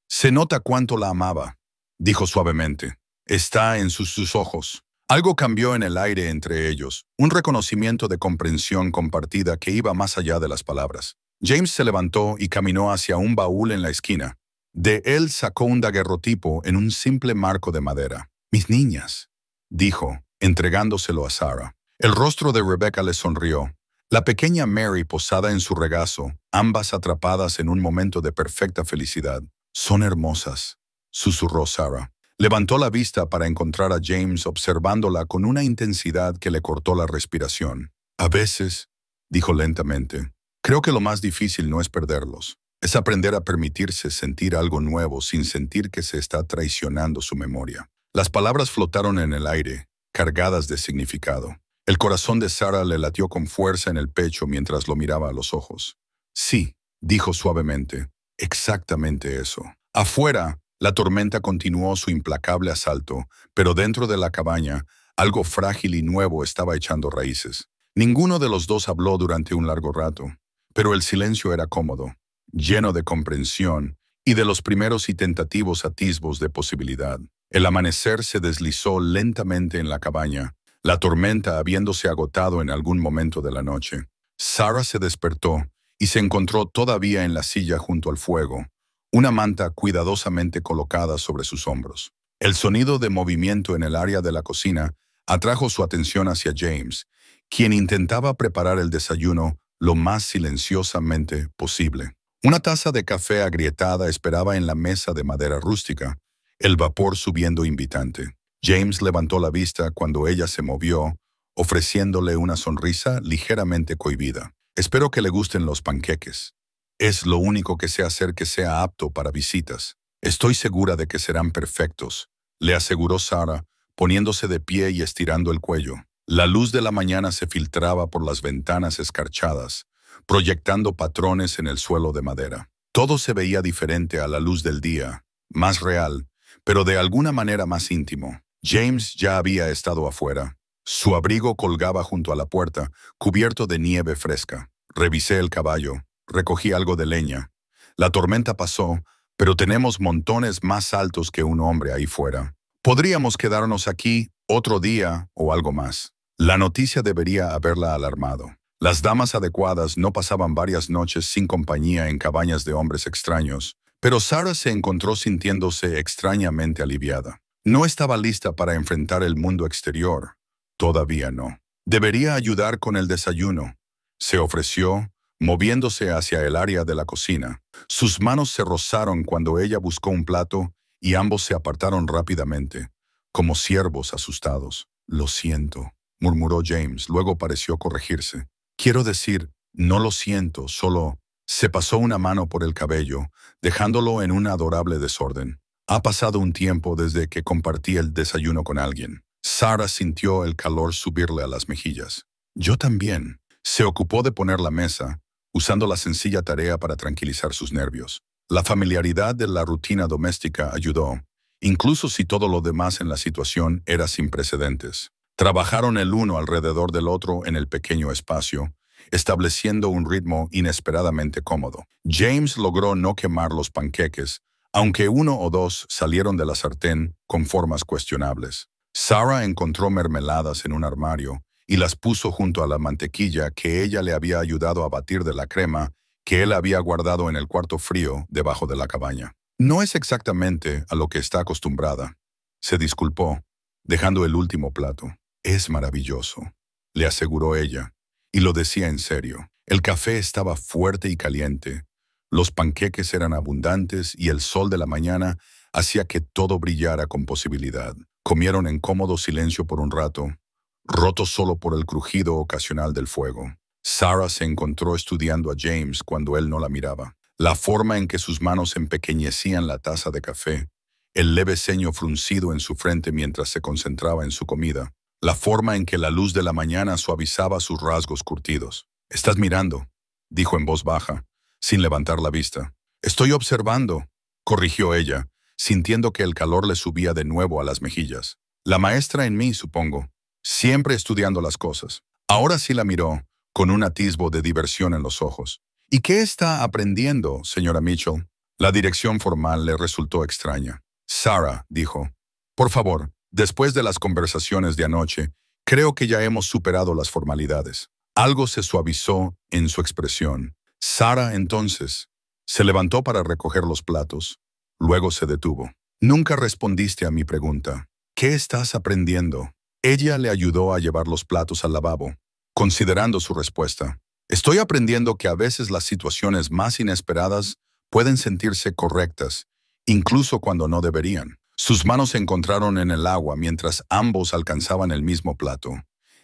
«Se nota cuánto la amaba», dijo suavemente. «Está en sus ojos». Algo cambió en el aire entre ellos, un reconocimiento de comprensión compartida que iba más allá de las palabras. James se levantó y caminó hacia un baúl en la esquina. De él sacó un daguerrotipo en un simple marco de madera. «Mis niñas», dijo, entregándoselo a Sarah. El rostro de Rebecca le sonrió. La pequeña Mary posada en su regazo, ambas atrapadas en un momento de perfecta felicidad. «Son hermosas», susurró Sarah. Levantó la vista para encontrar a James observándola con una intensidad que le cortó la respiración. «A veces», dijo lentamente, «creo que lo más difícil no es perderlos. Es aprender a permitirse sentir algo nuevo sin sentir que se está traicionando su memoria». Las palabras flotaron en el aire, cargadas de significado. El corazón de Sarah le latió con fuerza en el pecho mientras lo miraba a los ojos. «Sí», dijo suavemente, «exactamente eso». Afuera, la tormenta continuó su implacable asalto, pero dentro de la cabaña, algo frágil y nuevo estaba echando raíces. Ninguno de los dos habló durante un largo rato, pero el silencio era cómodo, lleno de comprensión y de los primeros y tentativos atisbos de posibilidad. El amanecer se deslizó lentamente en la cabaña, la tormenta habiéndose agotado en algún momento de la noche. Sarah se despertó y se encontró todavía en la silla junto al fuego, una manta cuidadosamente colocada sobre sus hombros. El sonido de movimiento en el área de la cocina atrajo su atención hacia James, quien intentaba preparar el desayuno lo más silenciosamente posible. Una taza de café agrietada esperaba en la mesa de madera rústica, el vapor subiendo invitante. James levantó la vista cuando ella se movió, ofreciéndole una sonrisa ligeramente cohibida. «Espero que le gusten los panqueques. Es lo único que sé hacer que sea apto para visitas. Estoy segura de que serán perfectos», le aseguró Sarah, poniéndose de pie y estirando el cuello. La luz de la mañana se filtraba por las ventanas escarchadas, proyectando patrones en el suelo de madera. Todo se veía diferente a la luz del día, más real, pero de alguna manera más íntimo. James ya había estado afuera. Su abrigo colgaba junto a la puerta, cubierto de nieve fresca. Revisé el caballo. Recogí algo de leña. La tormenta pasó, pero tenemos montones más altos que un hombre ahí fuera. Podríamos quedarnos aquí otro día o algo más. La noticia debería haberla alarmado. Las damas adecuadas no pasaban varias noches sin compañía en cabañas de hombres extraños, pero Sarah se encontró sintiéndose extrañamente aliviada. No estaba lista para enfrentar el mundo exterior. Todavía no. Debería ayudar con el desayuno. Se ofreció, moviéndose hacia el área de la cocina. Sus manos se rozaron cuando ella buscó un plato y ambos se apartaron rápidamente, como ciervos asustados. «Lo siento», murmuró James, luego pareció corregirse. «Quiero decir, no lo siento, solo…». Se pasó una mano por el cabello, dejándolo en un adorable desorden. «Ha pasado un tiempo desde que compartí el desayuno con alguien». Sarah sintió el calor subirle a las mejillas. «Yo también». Se ocupó de poner la mesa, usando la sencilla tarea para tranquilizar sus nervios. La familiaridad de la rutina doméstica ayudó, incluso si todo lo demás en la situación era sin precedentes. Trabajaron el uno alrededor del otro en el pequeño espacio, estableciendo un ritmo inesperadamente cómodo. James logró no quemar los panqueques, aunque uno o dos salieron de la sartén con formas cuestionables. Sarah encontró mermeladas en un armario y las puso junto a la mantequilla que ella le había ayudado a batir de la crema que él había guardado en el cuarto frío debajo de la cabaña. «No es exactamente a lo que está acostumbrada», se disculpó, dejando el último plato. «Es maravilloso», le aseguró ella, y lo decía en serio. El café estaba fuerte y caliente, los panqueques eran abundantes y el sol de la mañana hacía que todo brillara con posibilidad. Comieron en cómodo silencio por un rato, roto solo por el crujido ocasional del fuego. Sarah se encontró estudiando a James cuando él no la miraba. La forma en que sus manos empequeñecían la taza de café, el leve ceño fruncido en su frente mientras se concentraba en su comida. la forma en que la luz de la mañana suavizaba sus rasgos curtidos. «Estás mirando», dijo en voz baja, sin levantar la vista. «Estoy observando», corrigió ella, sintiendo que el calor le subía de nuevo a las mejillas. «La maestra en mí, supongo. Siempre estudiando las cosas». Ahora sí la miró, con un atisbo de diversión en los ojos. «¿Y qué está aprendiendo, señora Mitchell?» La dirección formal le resultó extraña. «Sarah», dijo, «por favor, después de las conversaciones de anoche, creo que ya hemos superado las formalidades». Algo se suavizó en su expresión. «Sarah, entonces». Se levantó para recoger los platos. Luego se detuvo. «Nunca respondiste a mi pregunta. ¿Qué estás aprendiendo?» Ella le ayudó a llevar los platos al lavabo, considerando su respuesta. «Estoy aprendiendo que a veces las situaciones más inesperadas pueden sentirse correctas, incluso cuando no deberían». Sus manos se encontraron en el agua mientras ambos alcanzaban el mismo plato.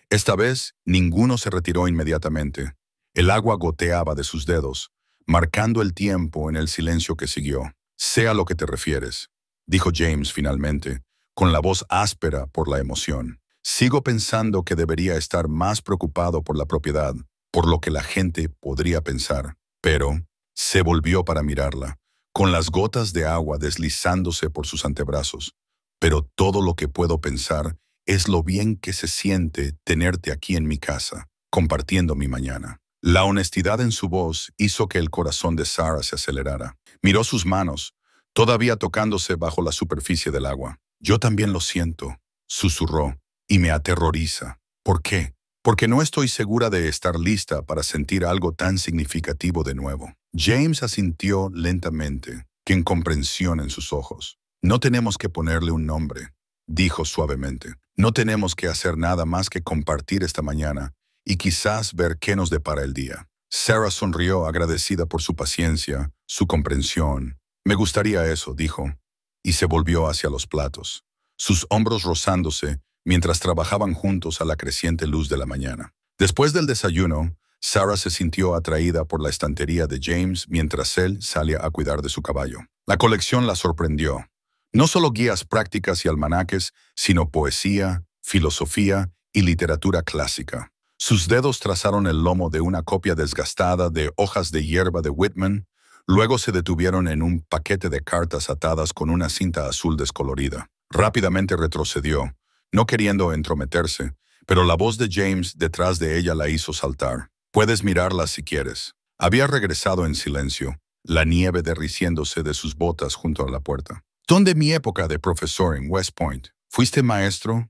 Esta vez, ninguno se retiró inmediatamente. El agua goteaba de sus dedos, marcando el tiempo en el silencio que siguió. «Sé a lo que te refieres», dijo James finalmente, con la voz áspera por la emoción. «Sigo pensando que debería estar más preocupado por la propiedad, por lo que la gente podría pensar». Pero se volvió para mirarla, con las gotas de agua deslizándose por sus antebrazos. «Pero todo lo que puedo pensar es lo bien que se siente tenerte aquí en mi casa, compartiendo mi mañana». La honestidad en su voz hizo que el corazón de Sarah se acelerara. Miró sus manos, todavía tocándose bajo la superficie del agua. «Yo también lo siento», susurró, «y me aterroriza». «¿Por qué?» «Porque no estoy segura de estar lista para sentir algo tan significativo de nuevo». James asintió lentamente, con comprensión en sus ojos. «No tenemos que ponerle un nombre», dijo suavemente. «No tenemos que hacer nada más que compartir esta mañana y quizás ver qué nos depara el día». Sarah sonrió agradecida por su paciencia, su comprensión. «Me gustaría eso», dijo, y se volvió hacia los platos, sus hombros rozándose mientras trabajaban juntos a la creciente luz de la mañana. Después del desayuno, Sarah se sintió atraída por la estantería de James mientras él salía a cuidar de su caballo. La colección la sorprendió. No solo guías prácticas y almanaques, sino poesía, filosofía y literatura clásica. Sus dedos trazaron el lomo de una copia desgastada de Hojas de hierba de Whitman, luego se detuvieron en un paquete de cartas atadas con una cinta azul descolorida. Rápidamente retrocedió, no queriendo entrometerse, pero la voz de James detrás de ella la hizo saltar. «Puedes mirarlas si quieres». Había regresado en silencio, la nieve derritiéndose de sus botas junto a la puerta. «¿Dónde mi época de profesor en West Point? ¿Fuiste maestro?»,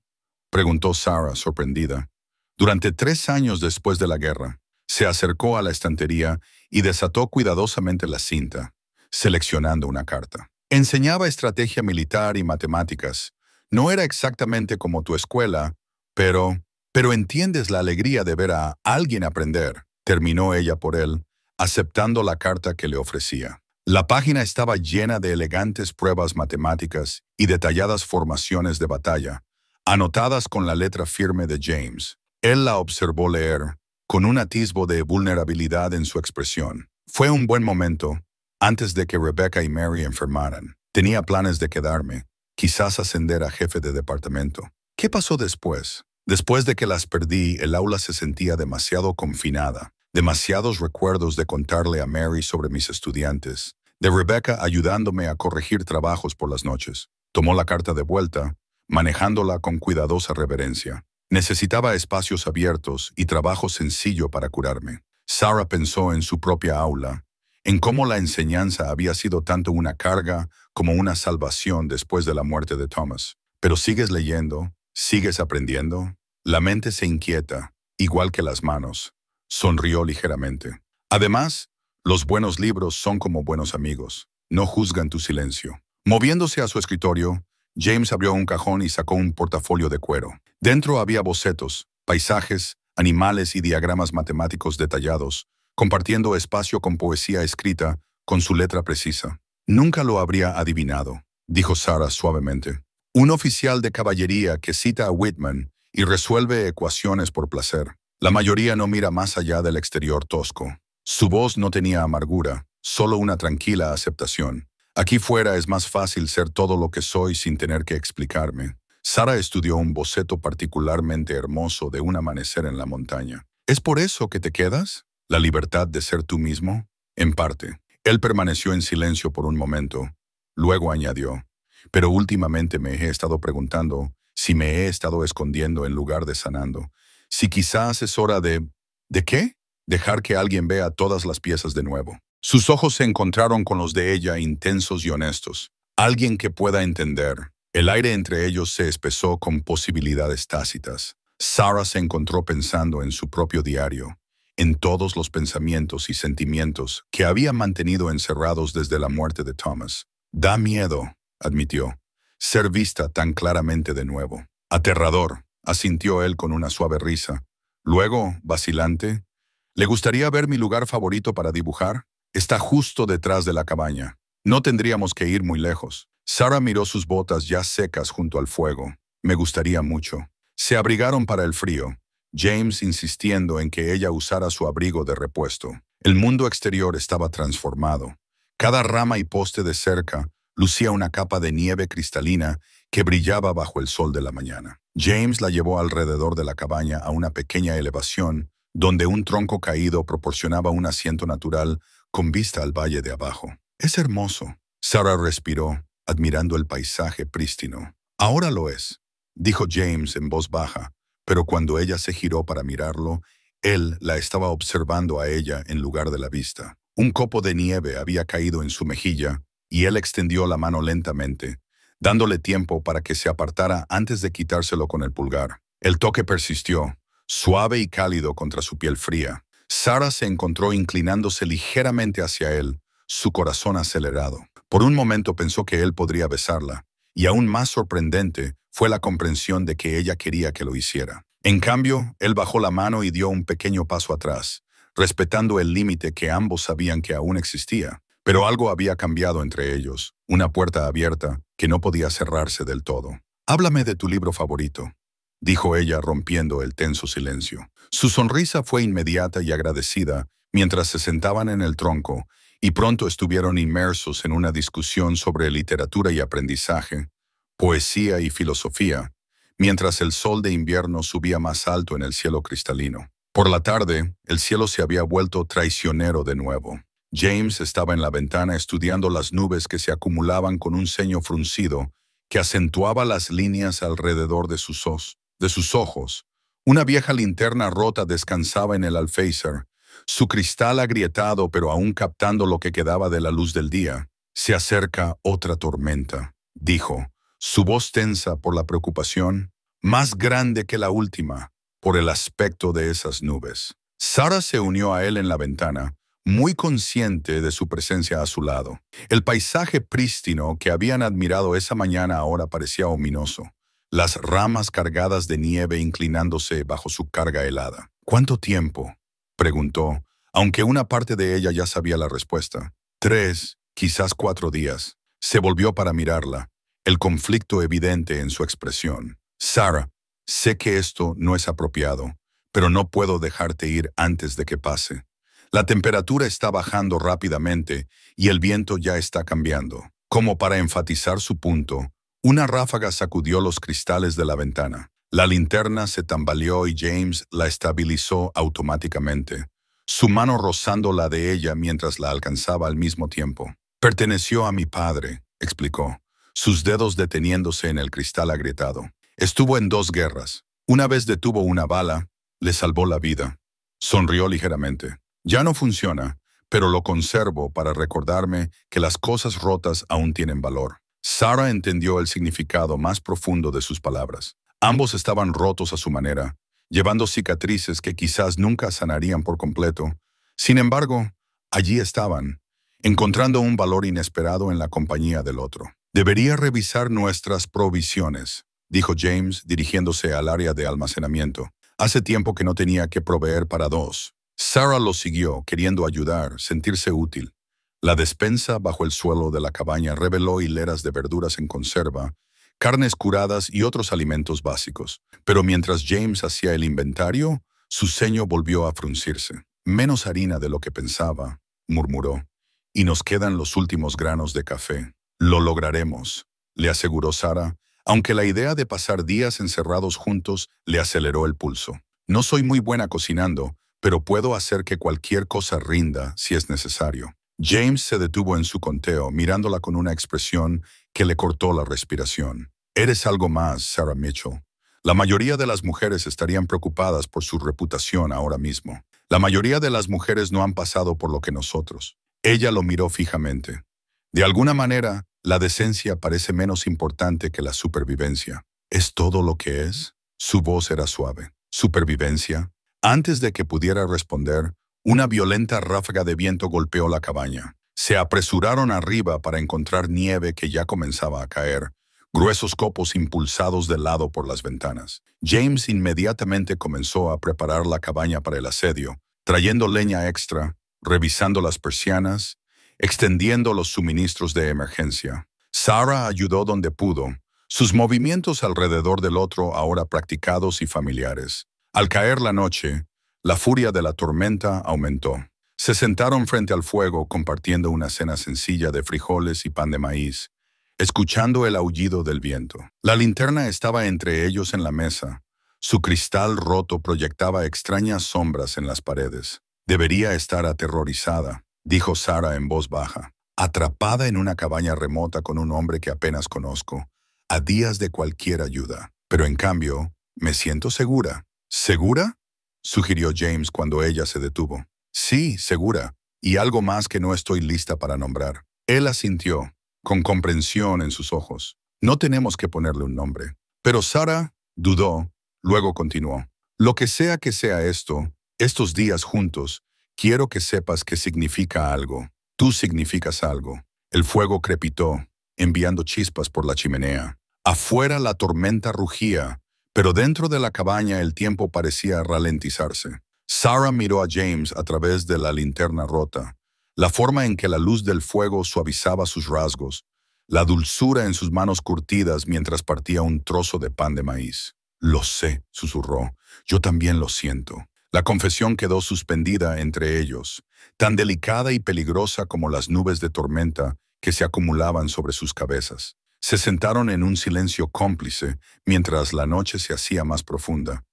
preguntó Sarah, sorprendida. «Durante 3 años después de la guerra». Se acercó a la estantería y desató cuidadosamente la cinta, seleccionando una carta. «Enseñaba estrategia militar y matemáticas. No era exactamente como tu escuela, pero entiendes la alegría de ver a alguien aprender», terminó ella por él, aceptando la carta que le ofrecía. La página estaba llena de elegantes pruebas matemáticas y detalladas formaciones de batalla, anotadas con la letra firme de James. Él la observó leer, con un atisbo de vulnerabilidad en su expresión. «Fue un buen momento, antes de que Rebecca y Mary enfermaran. Tenía planes de quedarme, quizás ascender a jefe de departamento. ¿Qué pasó después? Después de que las perdí, el aula se sentía demasiado confinada. Demasiados recuerdos de contarle a Mary sobre mis estudiantes, de Rebecca ayudándome a corregir trabajos por las noches». Tomó la carta de vuelta, manejándola con cuidadosa reverencia. «Necesitaba espacios abiertos y trabajo sencillo para curarme». Sarah pensó en su propia aula, en cómo la enseñanza había sido tanto una carga como una salvación después de la muerte de Thomas. «Pero sigues leyendo, sigues aprendiendo». La mente se inquieta, igual que las manos. Sonrió ligeramente. «Además, los buenos libros son como buenos amigos. No juzgan tu silencio». Moviéndose a su escritorio, James abrió un cajón y sacó un portafolio de cuero. Dentro había bocetos, paisajes, animales y diagramas matemáticos detallados, compartiendo espacio con poesía escrita con su letra precisa. «Nunca lo habría adivinado», dijo Sarah suavemente. «Un oficial de caballería que cita a Whitman y resuelve ecuaciones por placer. La mayoría no mira más allá del exterior tosco». Su voz no tenía amargura, solo una tranquila aceptación. «Aquí fuera es más fácil ser todo lo que soy sin tener que explicarme». Sara estudió un boceto particularmente hermoso de un amanecer en la montaña. ¿Es por eso que te quedas? ¿La libertad de ser tú mismo? En parte. Él permaneció en silencio por un momento. Luego añadió, pero últimamente me he estado preguntando si me he estado escondiendo en lugar de sanando. Si quizás es hora de... ¿De qué? Dejar que alguien vea todas las piezas de nuevo. Sus ojos se encontraron con los de ella, intensos y honestos. Alguien que pueda entender. El aire entre ellos se espesó con posibilidades tácitas. Sara se encontró pensando en su propio diario, en todos los pensamientos y sentimientos que había mantenido encerrados desde la muerte de Thomas. Da miedo, admitió, ser vista tan claramente de nuevo. Aterrador, asintió él con una suave risa. Luego, vacilante, ¿le gustaría ver mi lugar favorito para dibujar? Está justo detrás de la cabaña. No tendríamos que ir muy lejos. Sara miró sus botas ya secas junto al fuego. Me gustaría mucho. Se abrigaron para el frío, James insistiendo en que ella usara su abrigo de repuesto. El mundo exterior estaba transformado. Cada rama y poste de cerca lucía una capa de nieve cristalina que brillaba bajo el sol de la mañana. James la llevó alrededor de la cabaña a una pequeña elevación, donde un tronco caído proporcionaba un asiento natural con vista al valle de abajo. Es hermoso. Sara respiró, admirando el paisaje prístino. Ahora lo es, dijo James en voz baja, pero cuando ella se giró para mirarlo, él la estaba observando a ella en lugar de la vista. Un copo de nieve había caído en su mejilla y él extendió la mano lentamente, dándole tiempo para que se apartara antes de quitárselo con el pulgar. El toque persistió, suave y cálido contra su piel fría. Sara se encontró inclinándose ligeramente hacia él, su corazón acelerado. Por un momento pensó que él podría besarla, y aún más sorprendente fue la comprensión de que ella quería que lo hiciera. En cambio, él bajó la mano y dio un pequeño paso atrás, respetando el límite que ambos sabían que aún existía. Pero algo había cambiado entre ellos, una puerta abierta que no podía cerrarse del todo. «Háblame de tu libro favorito», dijo ella rompiendo el tenso silencio. Su sonrisa fue inmediata y agradecida mientras se sentaban en el tronco y pronto estuvieron inmersos en una discusión sobre literatura y aprendizaje, poesía y filosofía, mientras el sol de invierno subía más alto en el cielo cristalino. Por la tarde, el cielo se había vuelto traicionero de nuevo. James estaba en la ventana estudiando las nubes que se acumulaban con un ceño fruncido que acentuaba las líneas alrededor de sus ojos. Una vieja linterna rota descansaba en el alféizar, su cristal agrietado pero aún captando lo que quedaba de la luz del día. «Se acerca otra tormenta», dijo, su voz tensa por la preocupación, más grande que la última, por el aspecto de esas nubes. Sara se unió a él en la ventana, muy consciente de su presencia a su lado. El paisaje prístino que habían admirado esa mañana ahora parecía ominoso, las ramas cargadas de nieve inclinándose bajo su carga helada. «¿Cuánto tiempo?», preguntó, aunque una parte de ella ya sabía la respuesta. 3, quizás 4 días. Se volvió para mirarla, el conflicto evidente en su expresión. «Sara, sé que esto no es apropiado, pero no puedo dejarte ir antes de que pase. La temperatura está bajando rápidamente y el viento ya está cambiando». Como para enfatizar su punto, una ráfaga sacudió los cristales de la ventana. La linterna se tambaleó y James la estabilizó automáticamente, su mano rozando la de ella mientras la alcanzaba al mismo tiempo. «Perteneció a mi padre», explicó, sus dedos deteniéndose en el cristal agrietado. «Estuvo en 2 guerras. Una vez detuvo una bala, le salvó la vida». Sonrió ligeramente. «Ya no funciona, pero lo conservo para recordarme que las cosas rotas aún tienen valor». Sara entendió el significado más profundo de sus palabras. Ambos estaban rotos a su manera, llevando cicatrices que quizás nunca sanarían por completo. Sin embargo, allí estaban, encontrando un valor inesperado en la compañía del otro. «Debería revisar nuestras provisiones», dijo James dirigiéndose al área de almacenamiento. «Hace tiempo que no tenía que proveer para 2». Sara lo siguió, queriendo ayudar, sentirse útil. La despensa bajo el suelo de la cabaña reveló hileras de verduras en conserva, carnes curadas y otros alimentos básicos. Pero mientras James hacía el inventario, su ceño volvió a fruncirse. «Menos harina de lo que pensaba», murmuró, «y nos quedan los últimos granos de café». «Lo lograremos», le aseguró Sara, aunque la idea de pasar días encerrados juntos le aceleró el pulso. No soy muy buena cocinando, pero puedo hacer que cualquier cosa rinda si es necesario. James se detuvo en su conteo, mirándola con una expresión que le cortó la respiración. Eres algo más, Sarah Mitchell. La mayoría de las mujeres estarían preocupadas por su reputación ahora mismo. La mayoría de las mujeres no han pasado por lo que nosotros. Ella lo miró fijamente. De alguna manera, la decencia parece menos importante que la supervivencia. ¿Es todo lo que es? Su voz era suave. ¿Supervivencia? Antes de que pudiera responder, una violenta ráfaga de viento golpeó la cabaña. Se apresuraron arriba para encontrar nieve que ya comenzaba a caer, gruesos copos impulsados de lado por las ventanas. James inmediatamente comenzó a preparar la cabaña para el asedio, trayendo leña extra, revisando las persianas, extendiendo los suministros de emergencia. Sarah ayudó donde pudo, sus movimientos alrededor del otro ahora practicados y familiares. Al caer la noche, la furia de la tormenta aumentó. Se sentaron frente al fuego compartiendo una cena sencilla de frijoles y pan de maíz, escuchando el aullido del viento. La linterna estaba entre ellos en la mesa. Su cristal roto proyectaba extrañas sombras en las paredes. Debería estar aterrorizada, dijo Sarah en voz baja, atrapada en una cabaña remota con un hombre que apenas conozco, a días de cualquier ayuda. Pero en cambio, me siento segura. ¿Segura?, sugirió James cuando ella se detuvo. Sí, segura, y algo más que no estoy lista para nombrar. Él asintió, con comprensión en sus ojos. No tenemos que ponerle un nombre. Pero Sarah dudó, luego continuó. Lo que sea esto, estos días juntos, quiero que sepas que significa algo. Tú significas algo. El fuego crepitó, enviando chispas por la chimenea. Afuera la tormenta rugía, pero dentro de la cabaña el tiempo parecía ralentizarse. Sarah miró a James a través de la linterna rota, la forma en que la luz del fuego suavizaba sus rasgos, la dulzura en sus manos curtidas mientras partía un trozo de pan de maíz. Lo sé, susurró. Yo también lo siento. La confesión quedó suspendida entre ellos, tan delicada y peligrosa como las nubes de tormenta que se acumulaban sobre sus cabezas. Se sentaron en un silencio cómplice mientras la noche se hacía más profunda,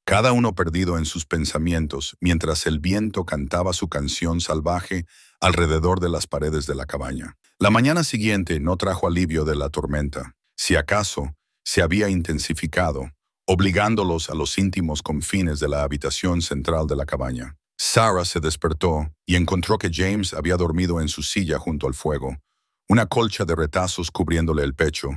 cada uno perdido en sus pensamientos mientras el viento cantaba su canción salvaje alrededor de las paredes de la cabaña. La mañana siguiente no trajo alivio de la tormenta. Si acaso, se había intensificado, obligándolos a los íntimos confines de la habitación central de la cabaña. Sarah se despertó y encontró que James había dormido en su silla junto al fuego, una colcha de retazos cubriéndole el pecho,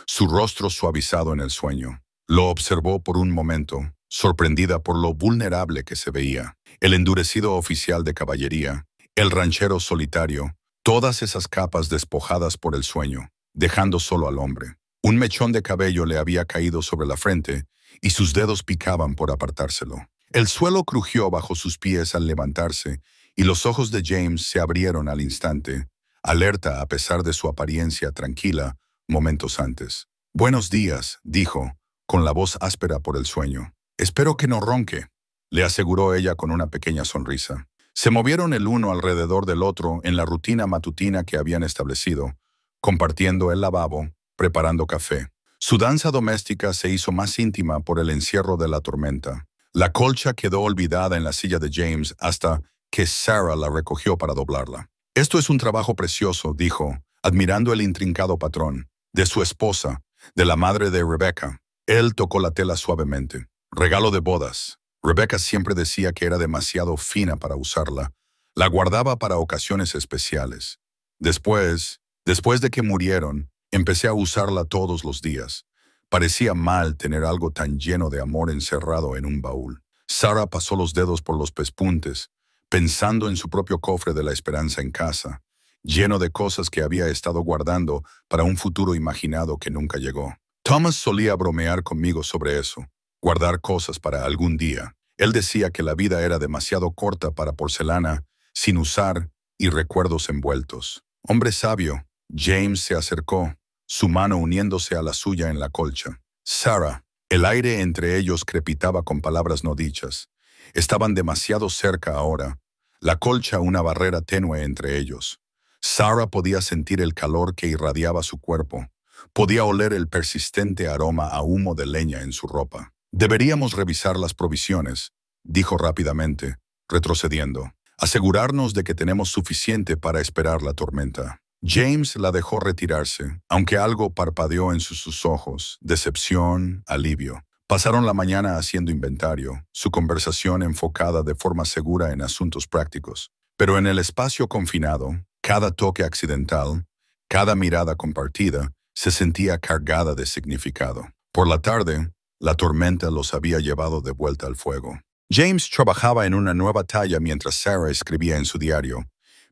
su rostro suavizado en el sueño. Lo observó por un momento, sorprendida por lo vulnerable que se veía. El endurecido oficial de caballería, el ranchero solitario, todas esas capas despojadas por el sueño, dejando solo al hombre. Un mechón de cabello le había caído sobre la frente y sus dedos picaban por apartárselo. El suelo crujió bajo sus pies al levantarse y los ojos de James se abrieron al instante, alerta a pesar de su apariencia tranquila momentos antes. «Buenos días», dijo, con la voz áspera por el sueño. «Espero que no ronque», le aseguró ella con una pequeña sonrisa. Se movieron el uno alrededor del otro en la rutina matutina que habían establecido, compartiendo el lavabo, preparando café. Su danza doméstica se hizo más íntima por el encierro de la tormenta. La colcha quedó olvidada en la silla de James hasta que Sarah la recogió para doblarla. «Esto es un trabajo precioso», dijo, admirando el intrincado patrón, de su esposa, de la madre de Rebecca. Él tocó la tela suavemente. «Regalo de bodas». Rebecca siempre decía que era demasiado fina para usarla. La guardaba para ocasiones especiales. Después de que murieron, empecé a usarla todos los días. Parecía mal tener algo tan lleno de amor encerrado en un baúl. Sarah pasó los dedos por los pespuntes, pensando en su propio cofre de la esperanza en casa, lleno de cosas que había estado guardando para un futuro imaginado que nunca llegó. Thomas solía bromear conmigo sobre eso, guardar cosas para algún día. Él decía que la vida era demasiado corta para porcelana, sin usar y recuerdos envueltos. Hombre sabio, James se acercó, su mano uniéndose a la suya en la colcha. «Sarah». El aire entre ellos crepitaba con palabras no dichas. Estaban demasiado cerca ahora, la colcha una barrera tenue entre ellos. Sarah podía sentir el calor que irradiaba su cuerpo, Podía oler el persistente aroma a humo de leña en su ropa. Deberíamos revisar las provisiones, dijo rápidamente, retrocediendo. Asegurarnos de que tenemos suficiente para esperar la tormenta. James la dejó retirarse, aunque algo parpadeó en sus ojos, decepción, alivio. Pasaron la mañana haciendo inventario, su conversación enfocada de forma segura en asuntos prácticos. Pero en el espacio confinado, cada toque accidental, cada mirada compartida, se sentía cargada de significado. Por la tarde, la tormenta los había llevado de vuelta al fuego. James trabajaba en una nueva talla mientras Sarah escribía en su diario,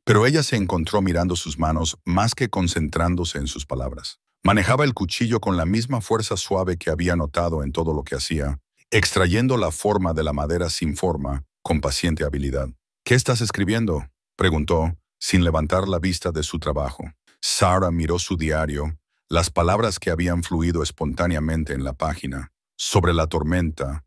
pero ella se encontró mirando sus manos más que concentrándose en sus palabras. Manejaba el cuchillo con la misma fuerza suave que había notado en todo lo que hacía, extrayendo la forma de la madera sin forma, con paciente habilidad. «¿Qué estás escribiendo?», preguntó, sin levantar la vista de su trabajo. Sarah miró su diario, las palabras que habían fluido espontáneamente en la página. Sobre la tormenta,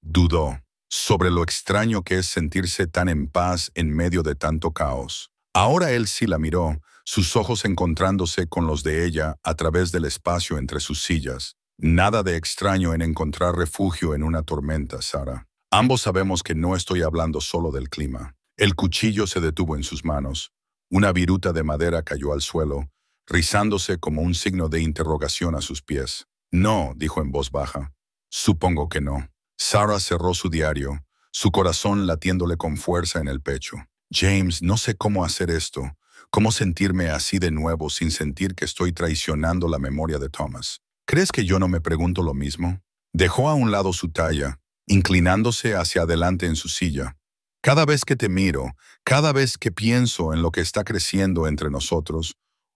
dudó, sobre lo extraño que es sentirse tan en paz en medio de tanto caos. Ahora él sí la miró, sus ojos encontrándose con los de ella a través del espacio entre sus sillas. Nada de extraño en encontrar refugio en una tormenta, Sarah. Ambos sabemos que no estoy hablando solo del clima. El cuchillo se detuvo en sus manos. Una viruta de madera cayó al suelo, rizándose como un signo de interrogación a sus pies. «No», dijo en voz baja. «Supongo que no». Sarah cerró su diario, su corazón latiéndole con fuerza en el pecho. «James, no sé cómo hacer esto, cómo sentirme así de nuevo sin sentir que estoy traicionando la memoria de Thomas. ¿Crees que yo no me pregunto lo mismo?» Dejó a un lado su talla, inclinándose hacia adelante en su silla. «Cada vez que te miro, cada vez que pienso en lo que está creciendo entre nosotros,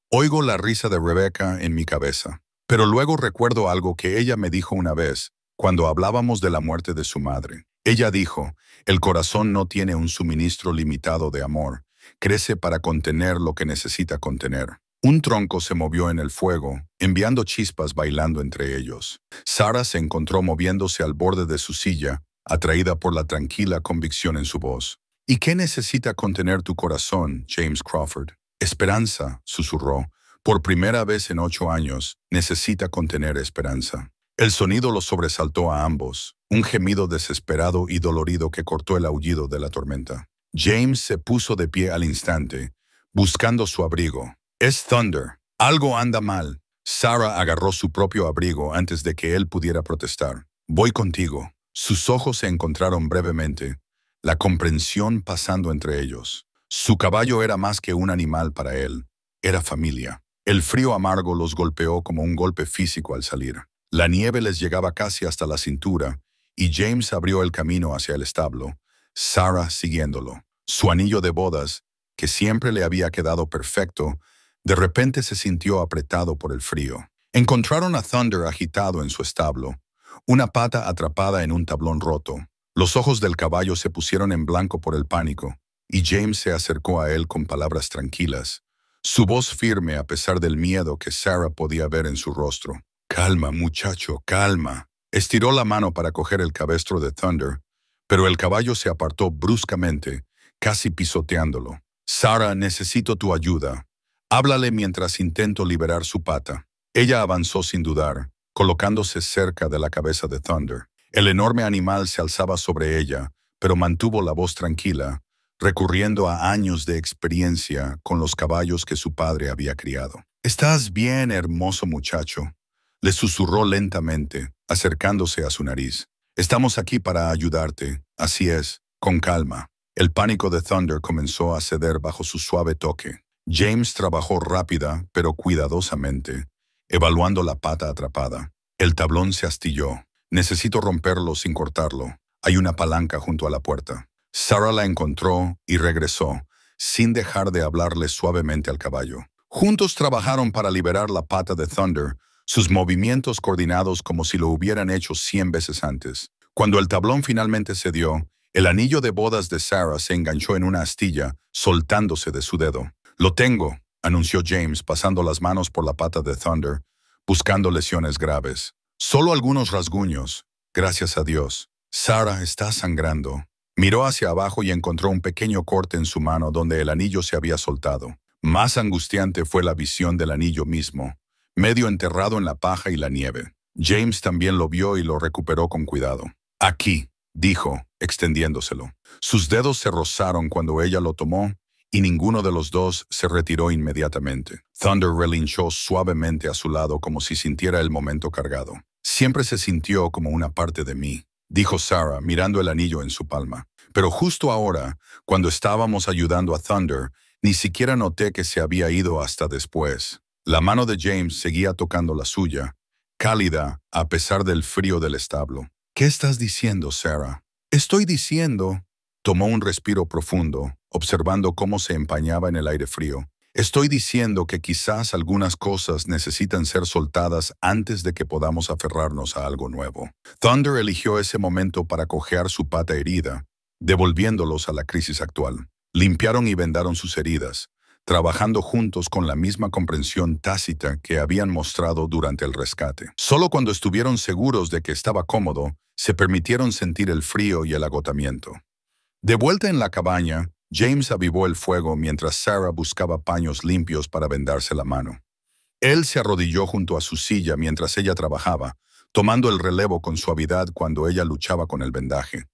oigo la risa de Rebecca en mi cabeza. Pero luego recuerdo algo que ella me dijo una vez, cuando hablábamos de la muerte de su madre. Ella dijo, el corazón no tiene un suministro limitado de amor, crece para contener lo que necesita contener». Un tronco se movió en el fuego, enviando chispas bailando entre ellos. Sarah se encontró moviéndose al borde de su silla, atraída por la tranquila convicción en su voz. «¿Y qué necesita contener tu corazón, James Crawford?» «Esperanza», susurró. «Por primera vez en 8 años, necesita contener esperanza». El sonido los sobresaltó a ambos, un gemido desesperado y dolorido que cortó el aullido de la tormenta. James se puso de pie al instante, buscando su abrigo. «Es Thunder. Algo anda mal». Sarah agarró su propio abrigo antes de que él pudiera protestar. «Voy contigo». Sus ojos se encontraron brevemente, la comprensión pasando entre ellos. Su caballo era más que un animal para él, era familia. El frío amargo los golpeó como un golpe físico al salir. La nieve les llegaba casi hasta la cintura, y James abrió el camino hacia el establo, Sarah siguiéndolo. Su anillo de bodas, que siempre le había quedado perfecto, de repente se sintió apretado por el frío. Encontraron a Thunder agitado en su establo, una pata atrapada en un tablón roto. Los ojos del caballo se pusieron en blanco por el pánico, y James se acercó a él con palabras tranquilas, su voz firme a pesar del miedo que Sarah podía ver en su rostro. «Calma, muchacho, calma». Estiró la mano para coger el cabestro de Thunder, pero el caballo se apartó bruscamente, casi pisoteándolo. «Sarah, necesito tu ayuda. Háblale mientras intento liberar su pata». Ella avanzó sin dudar, colocándose cerca de la cabeza de Thunder. El enorme animal se alzaba sobre ella, pero mantuvo la voz tranquila, recurriendo a años de experiencia con los caballos que su padre había criado. «¿Estás bien, hermoso muchacho?», le susurró lentamente, acercándose a su nariz. «Estamos aquí para ayudarte. Así es, con calma». El pánico de Thunder comenzó a ceder bajo su suave toque. James trabajó rápida, pero cuidadosamente, evaluando la pata atrapada. El tablón se astilló. «Necesito romperlo sin cortarlo. Hay una palanca junto a la puerta». Sarah la encontró y regresó, sin dejar de hablarle suavemente al caballo. Juntos trabajaron para liberar la pata de Thunder, sus movimientos coordinados como si lo hubieran hecho 100 veces antes. Cuando el tablón finalmente cedió, el anillo de bodas de Sarah se enganchó en una astilla, soltándose de su dedo. «Lo tengo», anunció James, pasando las manos por la pata de Thunder, buscando lesiones graves. «Solo algunos rasguños, gracias a Dios». «Sarah está sangrando». Miró hacia abajo y encontró un pequeño corte en su mano donde el anillo se había soltado. Más angustiante fue la visión del anillo mismo, medio enterrado en la paja y la nieve. James también lo vio y lo recuperó con cuidado. «Aquí», dijo, extendiéndoselo. Sus dedos se rozaron cuando ella lo tomó y ninguno de los dos se retiró inmediatamente. Thunder relinchó suavemente a su lado como si sintiera el momento cargado. «Siempre se sintió como una parte de mí», dijo Sarah, mirando el anillo en su palma. «Pero justo ahora, cuando estábamos ayudando a Thunder, ni siquiera noté que se había ido hasta después». La mano de James seguía tocando la suya, cálida a pesar del frío del establo. «¿Qué estás diciendo, Sarah?» «Estoy diciendo», tomó un respiro profundo, observando cómo se empañaba en el aire frío. «Estoy diciendo que quizás algunas cosas necesitan ser soltadas antes de que podamos aferrarnos a algo nuevo». Thunder eligió ese momento para cojear su pata herida, devolviéndolos a la crisis actual. Limpiaron y vendaron sus heridas, trabajando juntos con la misma comprensión tácita que habían mostrado durante el rescate. Solo cuando estuvieron seguros de que estaba cómodo, se permitieron sentir el frío y el agotamiento. De vuelta en la cabaña, James avivó el fuego mientras Sarah buscaba paños limpios para vendarse la mano. Él se arrodilló junto a su silla mientras ella trabajaba, tomando el relevo con suavidad cuando ella luchaba con el vendaje.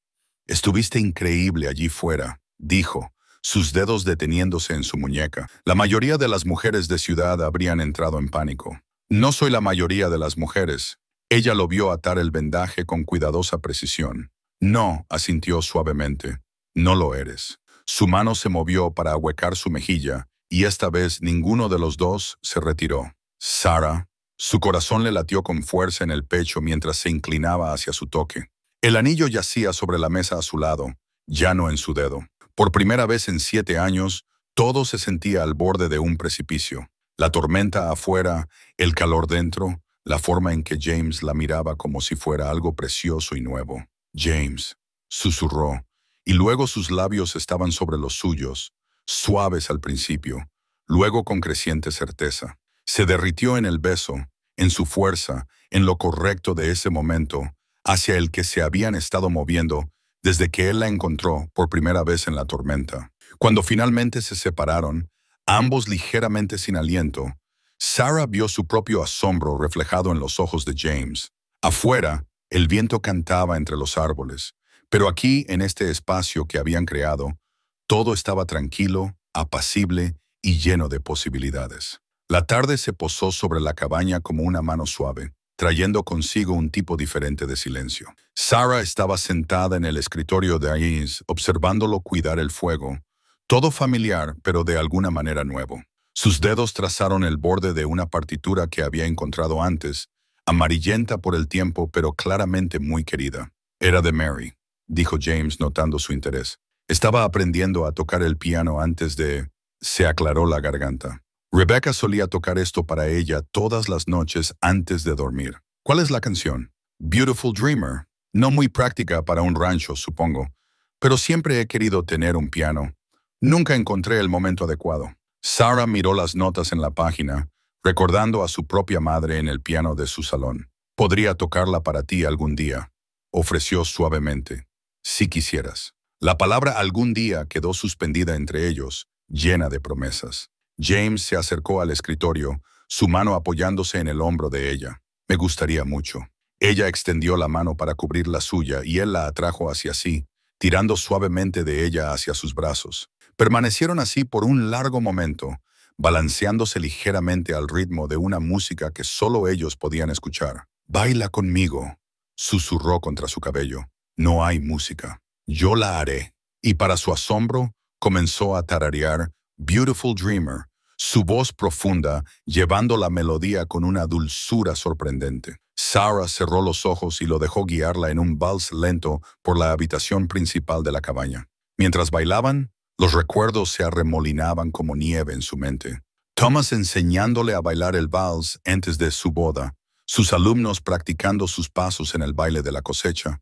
«Estuviste increíble allí fuera», dijo, sus dedos deteniéndose en su muñeca. La mayoría de las mujeres de ciudad habrían entrado en pánico. «No soy la mayoría de las mujeres». Ella lo vio atar el vendaje con cuidadosa precisión. «No», asintió suavemente. «No lo eres». Su mano se movió para ahuecar su mejilla, y esta vez ninguno de los dos se retiró. «Sarah». Su corazón le latió con fuerza en el pecho mientras se inclinaba hacia su toque. El anillo yacía sobre la mesa a su lado, ya no en su dedo. Por primera vez en 7 años, todo se sentía al borde de un precipicio. La tormenta afuera, el calor dentro, la forma en que James la miraba como si fuera algo precioso y nuevo. «James», susurró, y luego sus labios estaban sobre los suyos, suaves al principio, luego con creciente certeza. Se derritió en el beso, en su fuerza, en lo correcto de ese momento, hacia el que se habían estado moviendo desde que él la encontró por primera vez en la tormenta. Cuando finalmente se separaron, ambos ligeramente sin aliento, Sarah vio su propio asombro reflejado en los ojos de James. Afuera, el viento cantaba entre los árboles, pero aquí, en este espacio que habían creado, todo estaba tranquilo, apacible y lleno de posibilidades. La tarde se posó sobre la cabaña como una mano suave, trayendo consigo un tipo diferente de silencio. Sarah estaba sentada en el escritorio de James, observándolo cuidar el fuego, todo familiar, pero de alguna manera nuevo. Sus dedos trazaron el borde de una partitura que había encontrado antes, amarillenta por el tiempo, pero claramente muy querida. «Era de Mary», dijo James notando su interés. «Estaba aprendiendo a tocar el piano antes de...». Se aclaró la garganta. «Rebecca solía tocar esto para ella todas las noches antes de dormir». «¿Cuál es la canción?» «Beautiful Dreamer». No muy práctica para un rancho, supongo, pero siempre he querido tener un piano. Nunca encontré el momento adecuado. Sarah miró las notas en la página, recordando a su propia madre en el piano de su salón. «Podría tocarla para ti algún día», ofreció suavemente. «Si quisieras». La palabra algún día quedó suspendida entre ellos, llena de promesas. James se acercó al escritorio, su mano apoyándose en el hombro de ella. «Me gustaría mucho». Ella extendió la mano para cubrir la suya y él la atrajo hacia sí, tirando suavemente de ella hacia sus brazos. Permanecieron así por un largo momento, balanceándose ligeramente al ritmo de una música que solo ellos podían escuchar. «Baila conmigo», susurró contra su cabello. «No hay música. Yo la haré». Y para su asombro, comenzó a tararear Beautiful Dreamer, su voz profunda llevando la melodía con una dulzura sorprendente. Sarah cerró los ojos y lo dejó guiarla en un vals lento por la habitación principal de la cabaña. Mientras bailaban, los recuerdos se arremolinaban como nieve en su mente. Thomas enseñándole a bailar el vals antes de su boda, sus alumnos practicando sus pasos en el baile de la cosecha,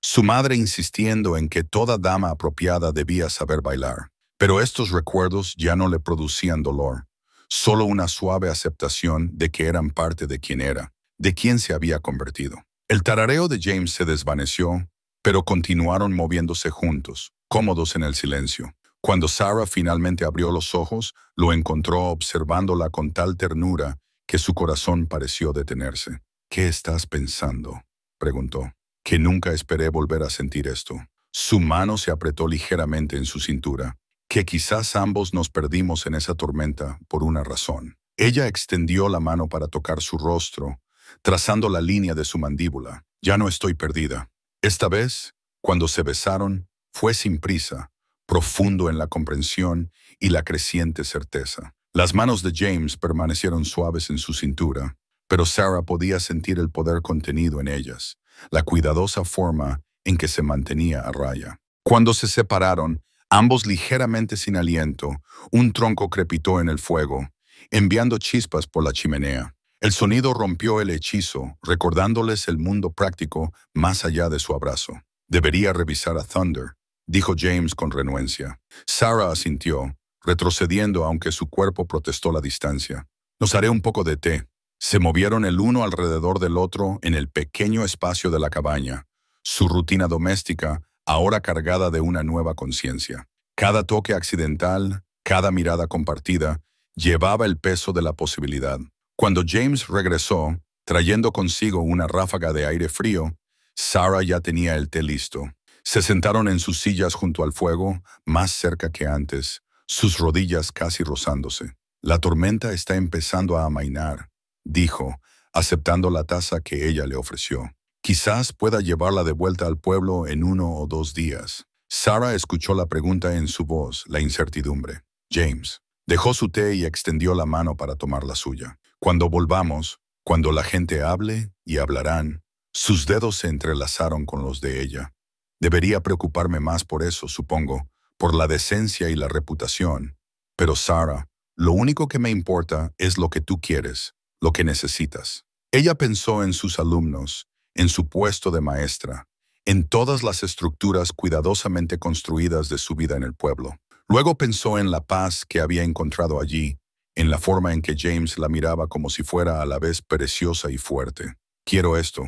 su madre insistiendo en que toda dama apropiada debía saber bailar. Pero estos recuerdos ya no le producían dolor, solo una suave aceptación de que eran parte de quien era, de quien se había convertido. El tarareo de James se desvaneció, pero continuaron moviéndose juntos, cómodos en el silencio. Cuando Sarah finalmente abrió los ojos, lo encontró observándola con tal ternura que su corazón pareció detenerse. «¿Qué estás pensando?», preguntó. «Que nunca esperé volver a sentir esto». Su mano se apretó ligeramente en su cintura. «Que quizás ambos nos perdimos en esa tormenta por una razón». Ella extendió la mano para tocar su rostro, trazando la línea de su mandíbula. «Ya no estoy perdida». Esta vez, cuando se besaron, fue sin prisa, profundo en la comprensión y la creciente certeza. Las manos de James permanecieron suaves en su cintura, pero Sarah podía sentir el poder contenido en ellas, la cuidadosa forma en que se mantenía a raya. Cuando se separaron, ambos ligeramente sin aliento, un tronco crepitó en el fuego, enviando chispas por la chimenea. El sonido rompió el hechizo, recordándoles el mundo práctico más allá de su abrazo. «Debería revisar a Thunder», dijo James con renuencia. Sarah asintió, retrocediendo aunque su cuerpo protestó la distancia. «Nos haré un poco de té». Se movieron el uno alrededor del otro en el pequeño espacio de la cabaña, su rutina doméstica ahora cargada de una nueva conciencia. Cada toque accidental, cada mirada compartida, llevaba el peso de la posibilidad. Cuando James regresó, trayendo consigo una ráfaga de aire frío, Sarah ya tenía el té listo. Se sentaron en sus sillas junto al fuego, más cerca que antes, sus rodillas casi rozándose. «La tormenta está empezando a amainar», dijo, aceptando la taza que ella le ofreció. «Quizás pueda llevarla de vuelta al pueblo en 1 o 2 días». Sarah escuchó la pregunta en su voz, la incertidumbre. James dejó su té y extendió la mano para tomar la suya. «Cuando volvamos, cuando la gente hable y hablarán». Sus dedos se entrelazaron con los de ella. «Debería preocuparme más por eso, supongo, por la decencia y la reputación. Pero Sarah, lo único que me importa es lo que tú quieres, lo que necesitas». Ella pensó en sus alumnos, en su puesto de maestra, en todas las estructuras cuidadosamente construidas de su vida en el pueblo. Luego pensó en la paz que había encontrado allí, en la forma en que James la miraba como si fuera a la vez preciosa y fuerte. «Quiero esto»,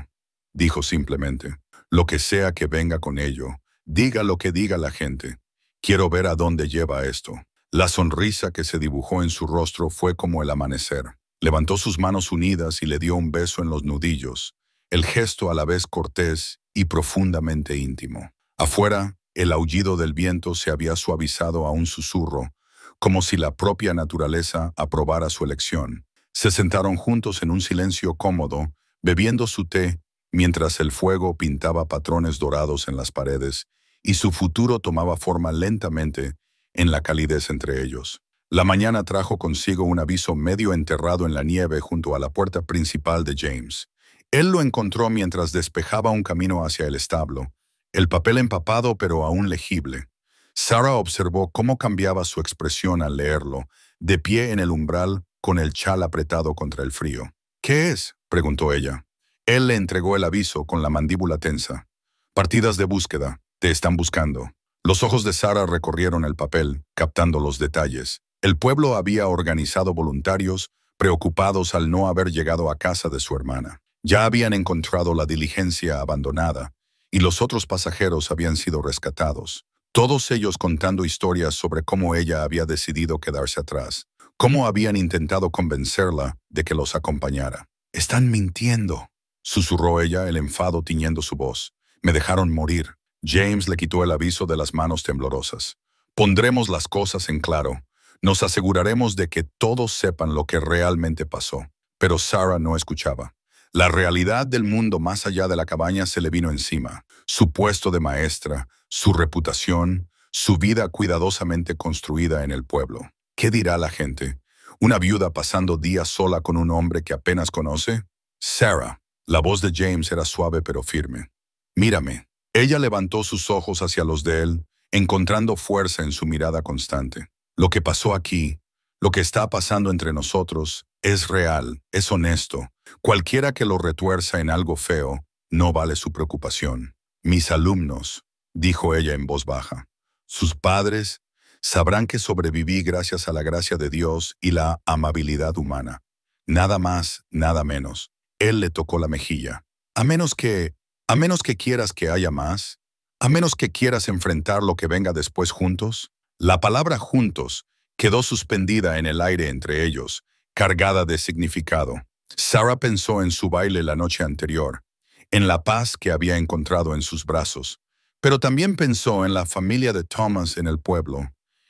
dijo simplemente. «Lo que sea que venga con ello, diga lo que diga la gente. Quiero ver a dónde lleva esto». La sonrisa que se dibujó en su rostro fue como el amanecer. Levantó sus manos unidas y le dio un beso en los nudillos, el gesto a la vez cortés y profundamente íntimo. Afuera, el aullido del viento se había suavizado a un susurro, como si la propia naturaleza aprobara su elección. Se sentaron juntos en un silencio cómodo, bebiendo su té, mientras el fuego pintaba patrones dorados en las paredes y su futuro tomaba forma lentamente en la calidez entre ellos. La mañana trajo consigo un aviso medio enterrado en la nieve junto a la puerta principal de James. Él lo encontró mientras despejaba un camino hacia el establo, el papel empapado pero aún legible. Sarah observó cómo cambiaba su expresión al leerlo, de pie en el umbral con el chal apretado contra el frío. «¿Qué es?», preguntó ella. Él le entregó el aviso con la mandíbula tensa. «Partidas de búsqueda. Te están buscando». Los ojos de Sarah recorrieron el papel, captando los detalles. El pueblo había organizado voluntarios, preocupados al no haber llegado a casa de su hermana. Ya habían encontrado la diligencia abandonada, y los otros pasajeros habían sido rescatados. Todos ellos contando historias sobre cómo ella había decidido quedarse atrás, cómo habían intentado convencerla de que los acompañara. «Están mintiendo», susurró ella, el enfado tiñendo su voz. «Me dejaron morir». James le quitó el aviso de las manos temblorosas. «Pondremos las cosas en claro. Nos aseguraremos de que todos sepan lo que realmente pasó». Pero Sarah no escuchaba. La realidad del mundo más allá de la cabaña se le vino encima. Su puesto de maestra, su reputación, su vida cuidadosamente construida en el pueblo. ¿Qué dirá la gente? ¿Una viuda pasando días sola con un hombre que apenas conoce? «Sarah». La voz de James era suave pero firme. «Mírame». Ella levantó sus ojos hacia los de él, encontrando fuerza en su mirada constante. «Lo que pasó aquí, lo que está pasando entre nosotros, es real, es honesto. Cualquiera que lo retuerza en algo feo, no vale su preocupación. Mis alumnos», dijo ella en voz baja, «sus padres, sabrán que sobreviví gracias a la gracia de Dios y la amabilidad humana. Nada más, nada menos». Él le tocó la mejilla. A menos que quieras que haya más, a menos que quieras enfrentar lo que venga después juntos». La palabra «juntos» quedó suspendida en el aire entre ellos, cargada de significado. Sarah pensó en su baile la noche anterior, en la paz que había encontrado en sus brazos, pero también pensó en la familia de Thomas en el pueblo,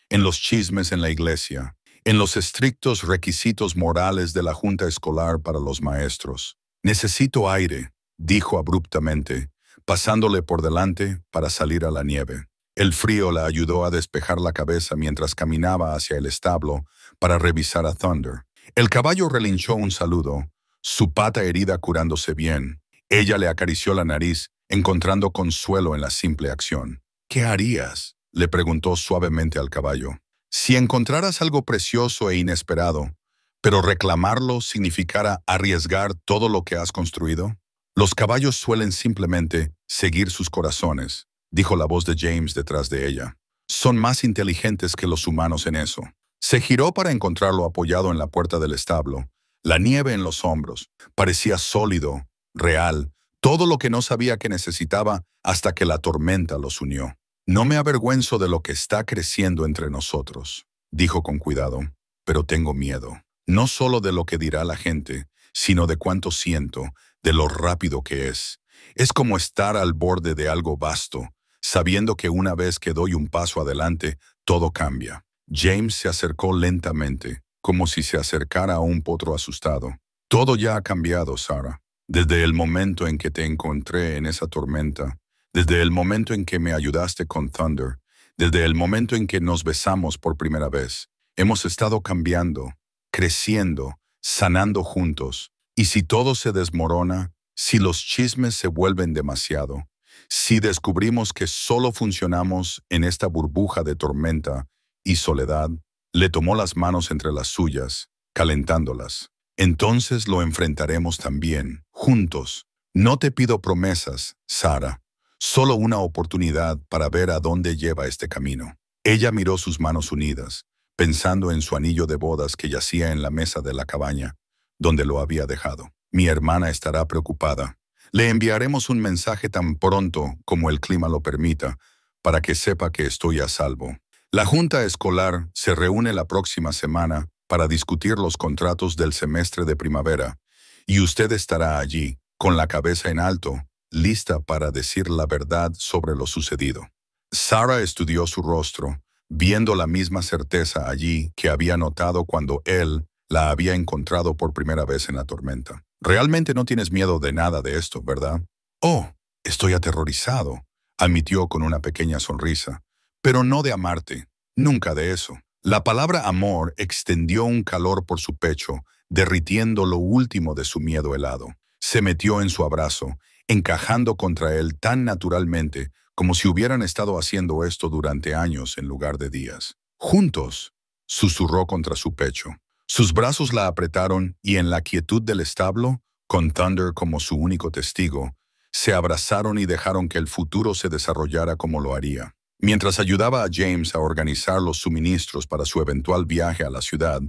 en los chismes en la iglesia, en los estrictos requisitos morales de la junta escolar para los maestros. «Necesito aire», dijo abruptamente, pasándole por delante para salir a la nieve. El frío la ayudó a despejar la cabeza mientras caminaba hacia el establo para revisar a Thunder. El caballo relinchó un saludo, su pata herida curándose bien. Ella le acarició la nariz, encontrando consuelo en la simple acción. «¿Qué harías?», le preguntó suavemente al caballo. «Si encontraras algo precioso e inesperado, pero reclamarlo significara arriesgar todo lo que has construido». «Los caballos suelen simplemente seguir sus corazones», dijo la voz de James detrás de ella. «Son más inteligentes que los humanos en eso». Se giró para encontrarlo apoyado en la puerta del establo, la nieve en los hombros. Parecía sólido, real, todo lo que no sabía que necesitaba hasta que la tormenta los unió. «No me avergüenzo de lo que está creciendo entre nosotros», dijo con cuidado, «pero tengo miedo. No solo de lo que dirá la gente, sino de cuánto siento, de lo rápido que es. Es como estar al borde de algo vasto, sabiendo que una vez que doy un paso adelante, todo cambia». James se acercó lentamente, como si se acercara a un potro asustado. «Todo ya ha cambiado, Sarah. Desde el momento en que te encontré en esa tormenta, desde el momento en que me ayudaste con Thunder, desde el momento en que nos besamos por primera vez, hemos estado cambiando, creciendo, sanando juntos. Y si todo se desmorona, si los chismes se vuelven demasiado, si descubrimos que solo funcionamos en esta burbuja de tormenta y soledad», le tomó las manos entre las suyas, calentándolas. «Entonces lo enfrentaremos también, juntos. No te pido promesas, Sarah, solo una oportunidad para ver a dónde lleva este camino». Ella miró sus manos unidas, pensando en su anillo de bodas que yacía en la mesa de la cabaña, donde lo había dejado. «Mi hermana estará preocupada. Le enviaremos un mensaje tan pronto como el clima lo permita, para que sepa que estoy a salvo». La junta escolar se reúne la próxima semana para discutir los contratos del semestre de primavera, y usted estará allí, con la cabeza en alto, lista para decir la verdad sobre lo sucedido. Sarah estudió su rostro, viendo la misma certeza allí que había notado cuando él la había encontrado por primera vez en la tormenta. «Realmente no tienes miedo de nada de esto, ¿verdad?» «Oh, estoy aterrorizado», admitió con una pequeña sonrisa. «Pero no de amarte, nunca de eso». La palabra amor extendió un calor por su pecho, derritiendo lo último de su miedo helado. Se metió en su abrazo, encajando contra él tan naturalmente como si hubieran estado haciendo esto durante años en lugar de días. «Juntos», susurró contra su pecho. Sus brazos la apretaron y en la quietud del establo, con Thunder como su único testigo, se abrazaron y dejaron que el futuro se desarrollara como lo haría. Mientras ayudaba a James a organizar los suministros para su eventual viaje a la ciudad,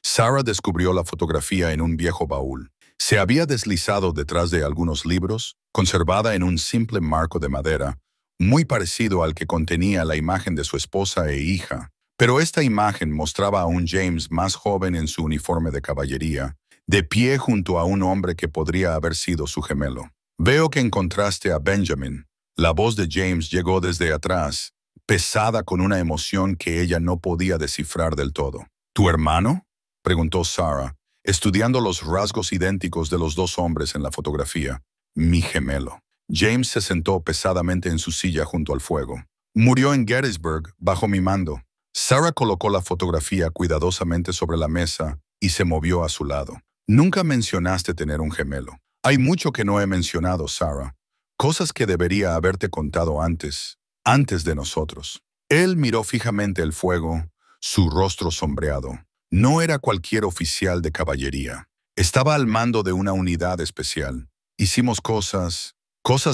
Sarah descubrió la fotografía en un viejo baúl. Se había deslizado detrás de algunos libros, conservada en un simple marco de madera, muy parecido al que contenía la imagen de su esposa e hija. Pero esta imagen mostraba a un James más joven en su uniforme de caballería, de pie junto a un hombre que podría haber sido su gemelo. «Veo que encontraste a Benjamin». La voz de James llegó desde atrás, pesada con una emoción que ella no podía descifrar del todo. «¿Tu hermano?», preguntó Sarah, estudiando los rasgos idénticos de los dos hombres en la fotografía. «Mi gemelo». James se sentó pesadamente en su silla junto al fuego. «Murió en Gettysburg, bajo mi mando». Sarah colocó la fotografía cuidadosamente sobre la mesa y se movió a su lado. «Nunca mencionaste tener un gemelo». «Hay mucho que no he mencionado, Sarah. Cosas que debería haberte contado antes de nosotros». Él miró fijamente el fuego, su rostro sombreado. No era cualquier oficial de caballería. Estaba al mando de una unidad especial. «Hicimos cosas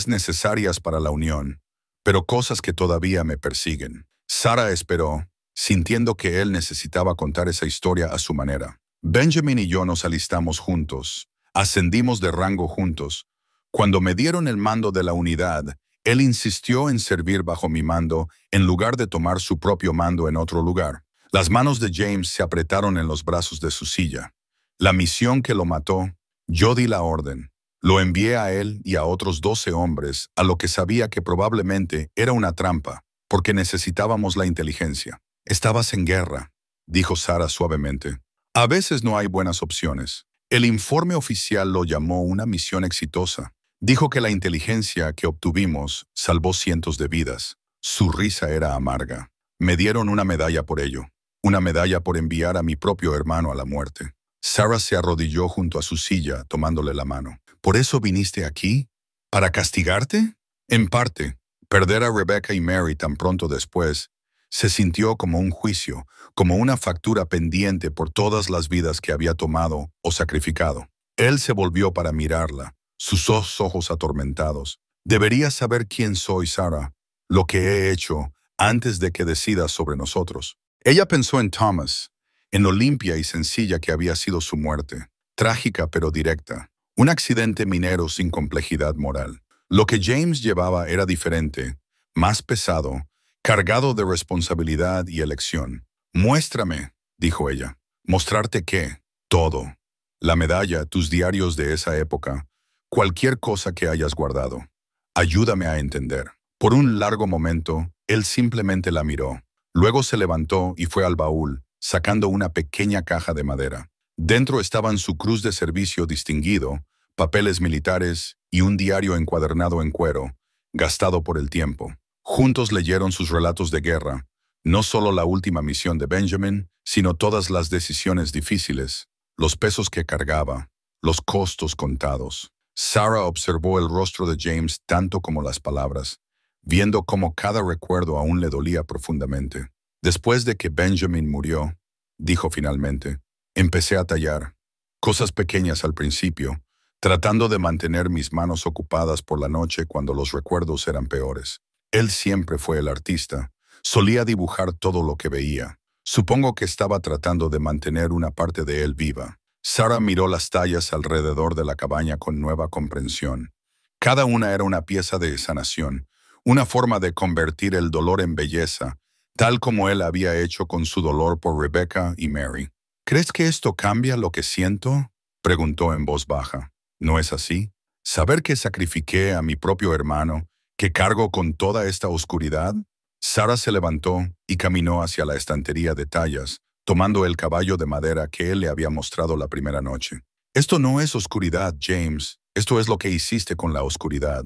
necesarias para la unión, pero cosas que todavía me persiguen». Sarah esperó, sintiendo que él necesitaba contar esa historia a su manera. «Benjamin y yo nos alistamos juntos, ascendimos de rango juntos. Cuando me dieron el mando de la unidad, él insistió en servir bajo mi mando en lugar de tomar su propio mando en otro lugar». Las manos de James se apretaron en los brazos de su silla. La misión que lo mató, yo di la orden. Lo envié a él y a otros 12 hombres a lo que sabía que probablemente era una trampa, porque necesitábamos la inteligencia. Estabas en guerra, dijo Sarah suavemente. A veces no hay buenas opciones. El informe oficial lo llamó una misión exitosa. Dijo que la inteligencia que obtuvimos salvó cientos de vidas. Su risa era amarga. Me dieron una medalla por ello. Una medalla por enviar a mi propio hermano a la muerte. Sarah se arrodilló junto a su silla, tomándole la mano. ¿Por eso viniste aquí? ¿Para castigarte? En parte, perder a Rebecca y Mary tan pronto después se sintió como un juicio, como una factura pendiente por todas las vidas que había tomado o sacrificado. Él se volvió para mirarla, sus dos ojos atormentados. Deberías saber quién soy, Sarah, lo que he hecho antes de que decidas sobre nosotros. Ella pensó en Thomas, en lo limpia y sencilla que había sido su muerte, trágica pero directa, un accidente minero sin complejidad moral. Lo que James llevaba era diferente, más pesado, cargado de responsabilidad y elección. Muéstrame, dijo ella. ¿Mostrarte qué? Todo. La medalla, tus diarios de esa época, cualquier cosa que hayas guardado. Ayúdame a entender. Por un largo momento, él simplemente la miró. Luego se levantó y fue al baúl, sacando una pequeña caja de madera. Dentro estaban su cruz de servicio distinguido, papeles militares y un diario encuadernado en cuero, gastado por el tiempo. Juntos leyeron sus relatos de guerra, no solo la última misión de Benjamin, sino todas las decisiones difíciles, los pesos que cargaba, los costos contados. Sarah observó el rostro de James tanto como las palabras, viendo cómo cada recuerdo aún le dolía profundamente. Después de que Benjamin murió, dijo finalmente, empecé a tallar, cosas pequeñas al principio, tratando de mantener mis manos ocupadas por la noche cuando los recuerdos eran peores. Él siempre fue el artista, solía dibujar todo lo que veía. Supongo que estaba tratando de mantener una parte de él viva. Sarah miró las tallas alrededor de la cabaña con nueva comprensión. Cada una era una pieza de sanación, una forma de convertir el dolor en belleza, tal como él había hecho con su dolor por Rebecca y Mary. ¿Crees que esto cambia lo que siento?, preguntó en voz baja. ¿No es así? ¿Saber que sacrifiqué a mi propio hermano, que cargo con toda esta oscuridad? Sarah se levantó y caminó hacia la estantería de tallas, tomando el caballo de madera que él le había mostrado la primera noche. Esto no es oscuridad, James. Esto es lo que hiciste con la oscuridad.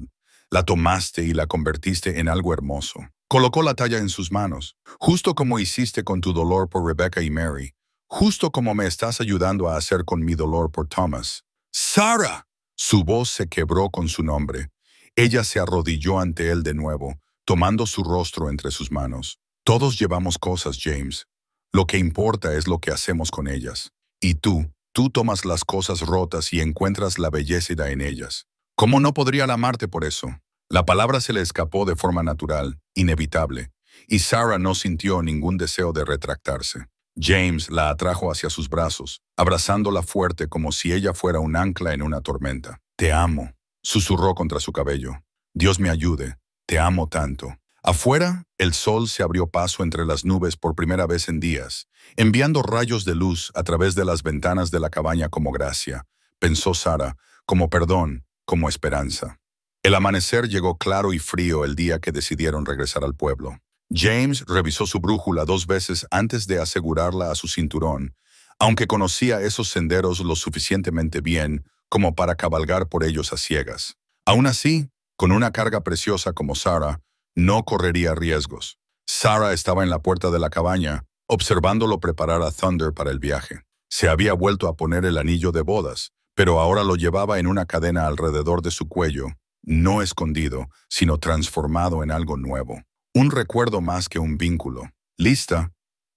La tomaste y la convertiste en algo hermoso. Colocó la talla en sus manos, justo como hiciste con tu dolor por Rebecca y Mary, justo como me estás ayudando a hacer con mi dolor por Thomas. ¡Sarah! Su voz se quebró con su nombre. Ella se arrodilló ante él de nuevo, tomando su rostro entre sus manos. Todos llevamos cosas, James. Lo que importa es lo que hacemos con ellas. Y tú tomas las cosas rotas y encuentras la belleza en ellas. ¿Cómo no podría amarte por eso? La palabra se le escapó de forma natural, inevitable, y Sarah no sintió ningún deseo de retractarse. James la atrajo hacia sus brazos, abrazándola fuerte como si ella fuera un ancla en una tormenta. «Te amo», susurró contra su cabello. «Dios me ayude, te amo tanto». Afuera, el sol se abrió paso entre las nubes por primera vez en días, enviando rayos de luz a través de las ventanas de la cabaña como gracia, pensó Sarah, como perdón, como esperanza. El amanecer llegó claro y frío el día que decidieron regresar al pueblo. James revisó su brújula 2 veces antes de asegurarla a su cinturón, aunque conocía esos senderos lo suficientemente bien como para cabalgar por ellos a ciegas. Aún así, con una carga preciosa como Sarah, no correría riesgos. Sarah estaba en la puerta de la cabaña, observándolo preparar a Thunder para el viaje. Se había vuelto a poner el anillo de bodas, pero ahora lo llevaba en una cadena alrededor de su cuello, no escondido, sino transformado en algo nuevo. Un recuerdo más que un vínculo. ¿Lista?,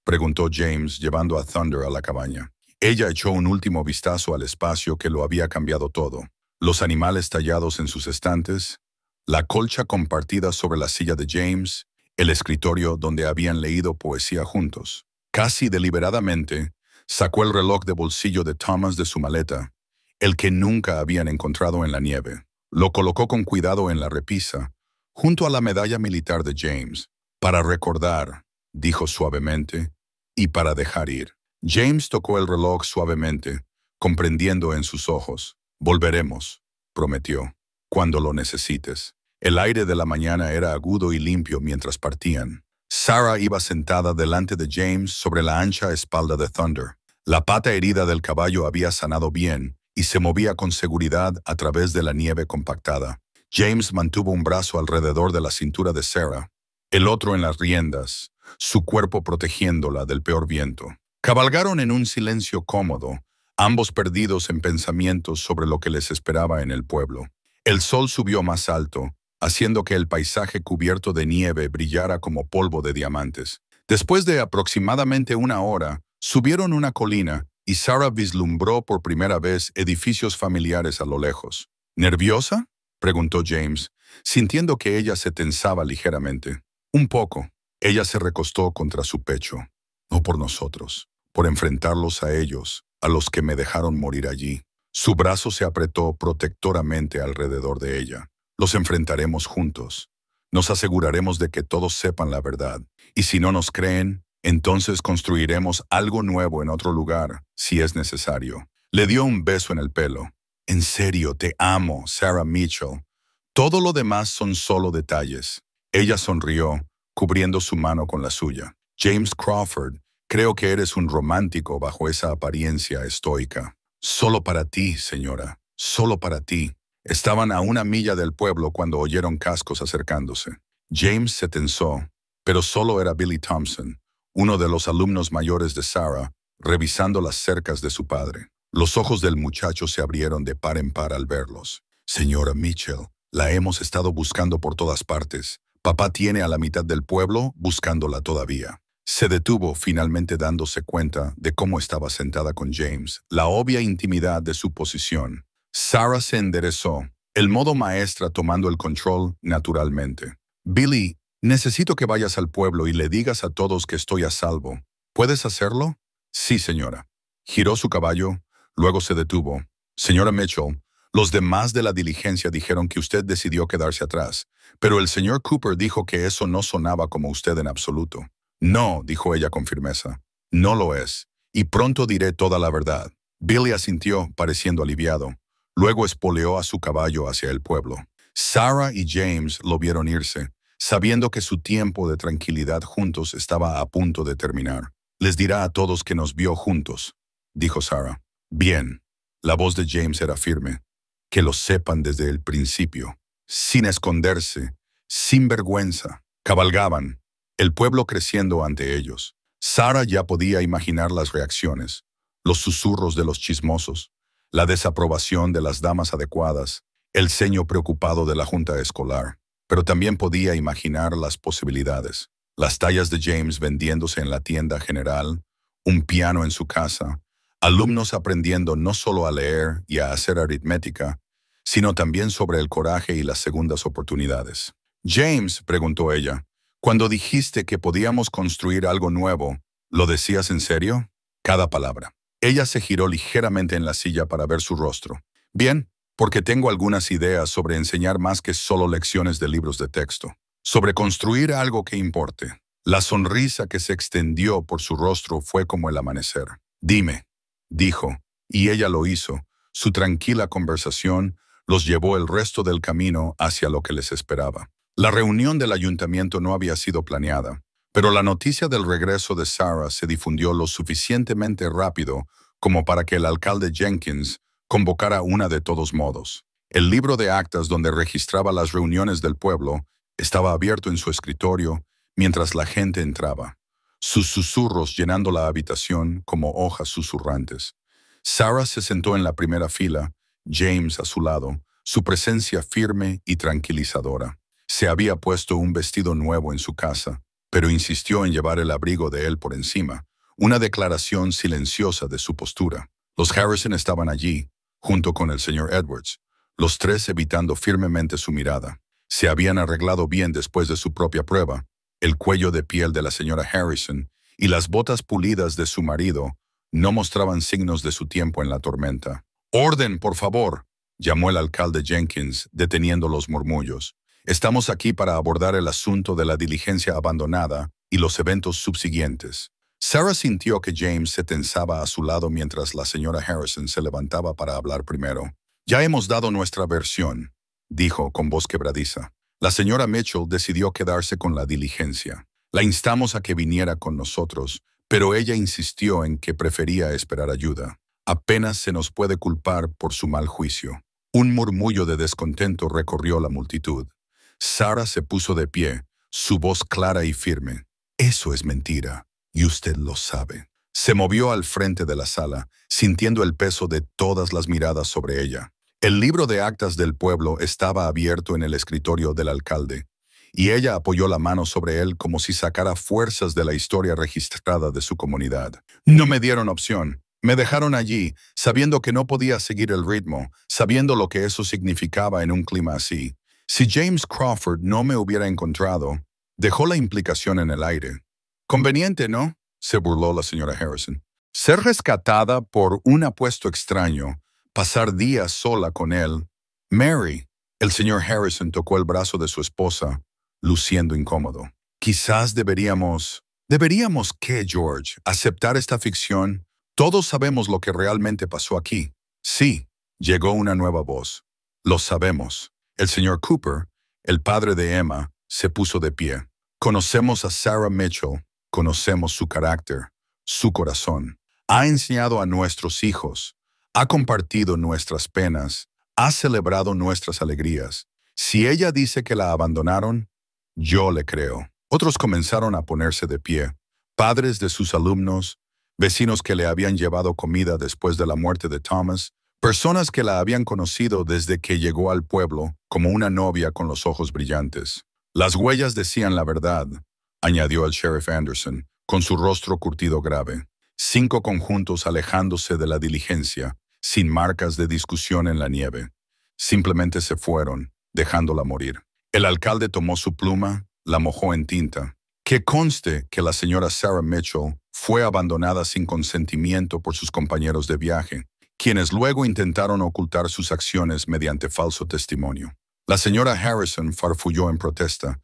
preguntó James, llevando a Thunder a la cabaña. Ella echó un último vistazo al espacio que lo había cambiado todo. Los animales tallados en sus estantes, la colcha compartida sobre la silla de James, el escritorio donde habían leído poesía juntos. Casi deliberadamente, sacó el reloj de bolsillo de Thomas de su maleta, el que nunca habían encontrado en la nieve. Lo colocó con cuidado en la repisa, junto a la medalla militar de James. «Para recordar», dijo suavemente, «y para dejar ir». James tocó el reloj suavemente, comprendiendo en sus ojos. Volveremos, prometió, cuando lo necesites. El aire de la mañana era agudo y limpio mientras partían. Sarah iba sentada delante de James sobre la ancha espalda de Thunder. La pata herida del caballo había sanado bien y se movía con seguridad a través de la nieve compactada. James mantuvo un brazo alrededor de la cintura de Sarah, el otro en las riendas, su cuerpo protegiéndola del peor viento. Cabalgaron en un silencio cómodo, ambos perdidos en pensamientos sobre lo que les esperaba en el pueblo. El sol subió más alto, haciendo que el paisaje cubierto de nieve brillara como polvo de diamantes. Después de aproximadamente una hora, subieron una colina y Sarah vislumbró por primera vez edificios familiares a lo lejos. ¿Nerviosa?, preguntó James, sintiendo que ella se tensaba ligeramente. Un poco. Ella se recostó contra su pecho. No por nosotros, por enfrentarlos a ellos, a los que me dejaron morir allí. Su brazo se apretó protectoramente alrededor de ella. Los enfrentaremos juntos. Nos aseguraremos de que todos sepan la verdad. Y si no nos creen, entonces construiremos algo nuevo en otro lugar, si es necesario. Le dio un beso en el pelo. En serio, te amo, Sarah Mitchell. Todo lo demás son solo detalles. Ella sonrió, cubriendo su mano con la suya. James Crawford, creo que eres un romántico bajo esa apariencia estoica. Solo para ti, señora. Solo para ti. Estaban a 1 milla del pueblo cuando oyeron cascos acercándose. James se tensó, pero solo era Billy Thompson, uno de los alumnos mayores de Sarah, revisando las cercas de su padre. Los ojos del muchacho se abrieron de par en par al verlos. Señora Mitchell, la hemos estado buscando por todas partes. Papá tiene a la mitad del pueblo buscándola todavía. Se detuvo, finalmente dándose cuenta de cómo estaba sentada con James, la obvia intimidad de su posición. Sarah se enderezó, el modo maestra tomando el control naturalmente. Billy, necesito que vayas al pueblo y le digas a todos que estoy a salvo. ¿Puedes hacerlo? Sí, señora. Giró su caballo, luego se detuvo. Señora Mitchell, los demás de la diligencia dijeron que usted decidió quedarse atrás, pero el señor Cooper dijo que eso no sonaba como usted en absoluto. No, dijo ella con firmeza. No lo es, y pronto diré toda la verdad. Billy asintió, pareciendo aliviado. Luego espoleó a su caballo hacia el pueblo. Sarah y James lo vieron irse, sabiendo que su tiempo de tranquilidad juntos estaba a punto de terminar. Les dirá a todos que nos vio juntos, dijo Sarah. Bien. La voz de James era firme. Que lo sepan desde el principio. Sin esconderse, sin vergüenza. Cabalgaban, el pueblo creciendo ante ellos. Sarah ya podía imaginar las reacciones, los susurros de los chismosos, la desaprobación de las damas adecuadas, el ceño preocupado de la junta escolar. Pero también podía imaginar las posibilidades. Las tallas de James vendiéndose en la tienda general, un piano en su casa, alumnos aprendiendo no solo a leer y a hacer aritmética, sino también sobre el coraje y las segundas oportunidades. James, preguntó ella, cuando dijiste que podíamos construir algo nuevo, ¿lo decías en serio? Cada palabra. Ella se giró ligeramente en la silla para ver su rostro. Bien, porque tengo algunas ideas sobre enseñar más que solo lecciones de libros de texto. Sobre construir algo que importe. La sonrisa que se extendió por su rostro fue como el amanecer. Dime, dijo, y ella lo hizo. Su tranquila conversación los llevó el resto del camino hacia lo que les esperaba. La reunión del ayuntamiento no había sido planeada, pero la noticia del regreso de Sarah se difundió lo suficientemente rápido como para que el alcalde Jenkins convocara una de todos modos. El libro de actas donde registraba las reuniones del pueblo estaba abierto en su escritorio mientras la gente entraba, sus susurros llenando la habitación como hojas susurrantes. Sarah se sentó en la primera fila, James a su lado, su presencia firme y tranquilizadora. Se había puesto un vestido nuevo en su casa, pero insistió en llevar el abrigo de él por encima, una declaración silenciosa de su postura. Los Harrison estaban allí, junto con el señor Edwards, los tres evitando firmemente su mirada. Se habían arreglado bien después de su propia prueba. El cuello de piel de la señora Harrison y las botas pulidas de su marido no mostraban signos de su tiempo en la tormenta. «¡Orden, por favor!», llamó el alcalde Jenkins, deteniendo los murmullos. «Estamos aquí para abordar el asunto de la diligencia abandonada y los eventos subsiguientes». Sarah sintió que James se tensaba a su lado mientras la señora Harrison se levantaba para hablar primero. «Ya hemos dado nuestra versión», dijo con voz quebradiza. La señora Mitchell decidió quedarse con la diligencia. La instamos a que viniera con nosotros, pero ella insistió en que prefería esperar ayuda. Apenas se nos puede culpar por su mal juicio. Un murmullo de descontento recorrió la multitud. Sarah se puso de pie, su voz clara y firme. «Eso es mentira, y usted lo sabe». Se movió al frente de la sala, sintiendo el peso de todas las miradas sobre ella. El libro de actas del pueblo estaba abierto en el escritorio del alcalde, y ella apoyó la mano sobre él como si sacara fuerzas de la historia registrada de su comunidad. «No me dieron opción. Me dejaron allí, sabiendo que no podía seguir el ritmo, sabiendo lo que eso significaba en un clima así. Si James Crawford no me hubiera encontrado», dejó la implicación en el aire. «Conveniente, ¿no?», se burló la señora Harrison. «Ser rescatada por un apuesto extraño, pasar días sola con él». «Mary», el señor Harrison tocó el brazo de su esposa, luciendo incómodo. «Quizás deberíamos...» «¿Deberíamos qué, George? ¿Aceptar esta ficción? Todos sabemos lo que realmente pasó aquí». «Sí», llegó una nueva voz. «Lo sabemos». El señor Cooper, el padre de Emma, se puso de pie. «Conocemos a Sarah Mitchell, conocemos su carácter, su corazón. Ha enseñado a nuestros hijos, ha compartido nuestras penas, ha celebrado nuestras alegrías. Si ella dice que la abandonaron, yo le creo». Otros comenzaron a ponerse de pie, padres de sus alumnos, vecinos que le habían llevado comida después de la muerte de Thomas, personas que la habían conocido desde que llegó al pueblo como una novia con los ojos brillantes. «Las huellas decían la verdad», añadió el sheriff Anderson, con su rostro curtido grave. 5 conjuntos alejándose de la diligencia, sin marcas de discusión en la nieve. Simplemente se fueron, dejándola morir. El alcalde tomó su pluma, la mojó en tinta. «Que conste que la señora Sarah Mitchell fue abandonada sin consentimiento por sus compañeros de viaje, quienes luego intentaron ocultar sus acciones mediante falso testimonio». La señora Harrison farfulló en protesta,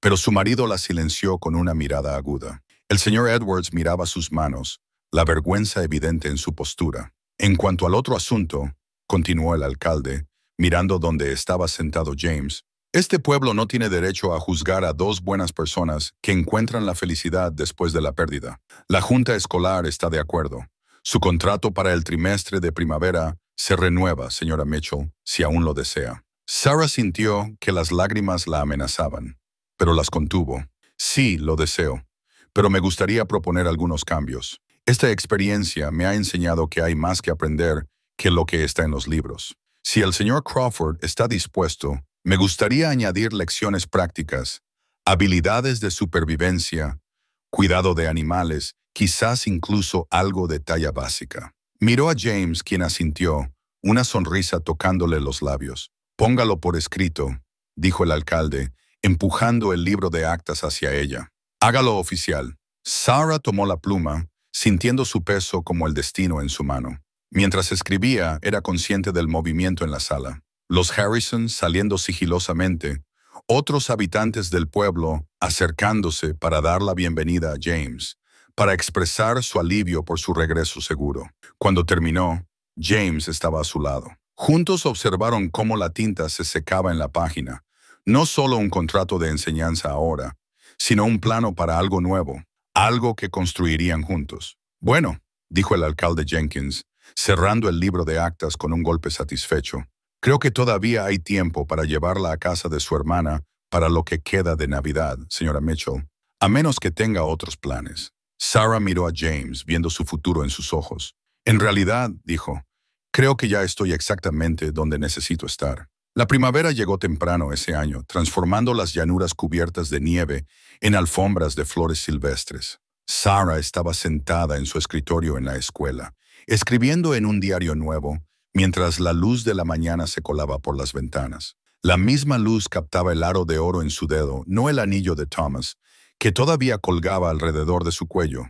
pero su marido la silenció con una mirada aguda. El señor Edwards miraba sus manos, la vergüenza evidente en su postura. «En cuanto al otro asunto», continuó el alcalde, mirando donde estaba sentado James, «este pueblo no tiene derecho a juzgar a 2 buenas personas que encuentran la felicidad después de la pérdida. La junta escolar está de acuerdo. Su contrato para el trimestre de primavera se renueva, señora Mitchell, si aún lo desea». Sarah sintió que las lágrimas la amenazaban, pero las contuvo. «Sí, lo deseo, pero me gustaría proponer algunos cambios. Esta experiencia me ha enseñado que hay más que aprender que lo que está en los libros. Si el señor Crawford está dispuesto, me gustaría añadir lecciones prácticas, habilidades de supervivencia, cuidado de animales, quizás incluso algo de talla básica». Miró a James, quien asintió, una sonrisa tocándole los labios. «Póngalo por escrito», dijo el alcalde, empujando el libro de actas hacia ella. «Hágalo oficial». Sarah tomó la pluma, sintiendo su peso como el destino en su mano. Mientras escribía, era consciente del movimiento en la sala. Los Harrison saliendo sigilosamente, otros habitantes del pueblo acercándose para dar la bienvenida a James, para expresar su alivio por su regreso seguro. Cuando terminó, James estaba a su lado. Juntos observaron cómo la tinta se secaba en la página. No solo un contrato de enseñanza ahora, sino un plano para algo nuevo, algo que construirían juntos. «Bueno», dijo el alcalde Jenkins, cerrando el libro de actas con un golpe satisfecho, «creo que todavía hay tiempo para llevarla a casa de su hermana para lo que queda de Navidad, señora Mitchell, a menos que tenga otros planes». Sarah miró a James, viendo su futuro en sus ojos. «En realidad», dijo, «creo que ya estoy exactamente donde necesito estar». La primavera llegó temprano ese año, transformando las llanuras cubiertas de nieve en alfombras de flores silvestres. Sarah estaba sentada en su escritorio en la escuela, escribiendo en un diario nuevo, mientras la luz de la mañana se colaba por las ventanas. La misma luz captaba el aro de oro en su dedo, no el anillo de Thomas, que todavía colgaba alrededor de su cuello,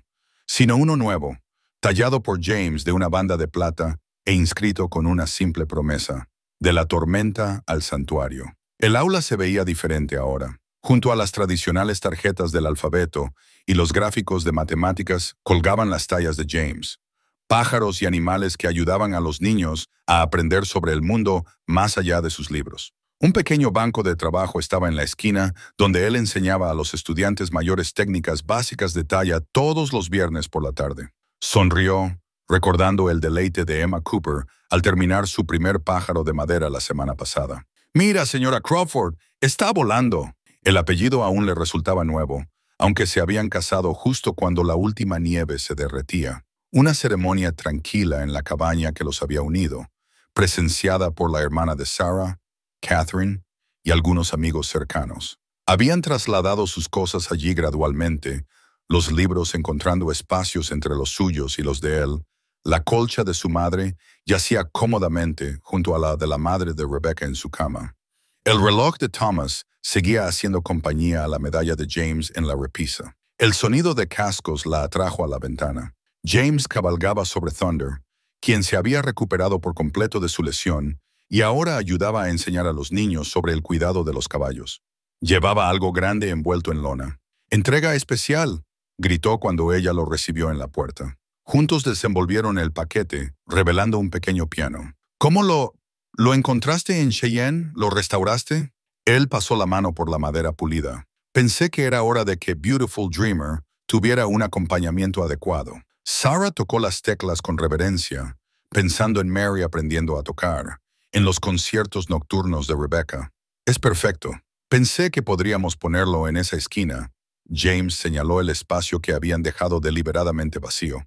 sino uno nuevo, tallado por James de una banda de plata e inscrito con una simple promesa: «De la tormenta al santuario». El aula se veía diferente ahora. Junto a las tradicionales tarjetas del alfabeto y los gráficos de matemáticas colgaban las tallas de James, pájaros y animales que ayudaban a los niños a aprender sobre el mundo más allá de sus libros. Un pequeño banco de trabajo estaba en la esquina donde él enseñaba a los estudiantes mayores técnicas básicas de talla todos los viernes por la tarde. Sonrió, recordando el deleite de Emma Cooper al terminar su primer pájaro de madera la semana pasada. «Mira, señora Crawford, está volando». El apellido aún le resultaba nuevo, aunque se habían casado justo cuando la última nieve se derretía. Una ceremonia tranquila en la cabaña que los había unido, presenciada por la hermana de Sarah, Catherine, y algunos amigos cercanos. Habían trasladado sus cosas allí gradualmente, los libros encontrando espacios entre los suyos y los de él. La colcha de su madre yacía cómodamente junto a la de la madre de Rebecca en su cama. El reloj de Thomas seguía haciendo compañía a la medalla de James en la repisa. El sonido de cascos la atrajo a la ventana. James cabalgaba sobre Thunder, quien se había recuperado por completo de su lesión y ahora ayudaba a enseñar a los niños sobre el cuidado de los caballos. Llevaba algo grande envuelto en lona. «¡Entrega especial!», gritó cuando ella lo recibió en la puerta. Juntos desenvolvieron el paquete, revelando un pequeño piano. «¿Cómo lo encontraste en Cheyenne? ¿Lo restauraste?» Él pasó la mano por la madera pulida. «Pensé que era hora de que Beautiful Dreamer tuviera un acompañamiento adecuado». Sarah tocó las teclas con reverencia, pensando en Mary aprendiendo a tocar, en los conciertos nocturnos de Rebecca. «Es perfecto. Pensé que podríamos ponerlo en esa esquina». James señaló el espacio que habían dejado deliberadamente vacío.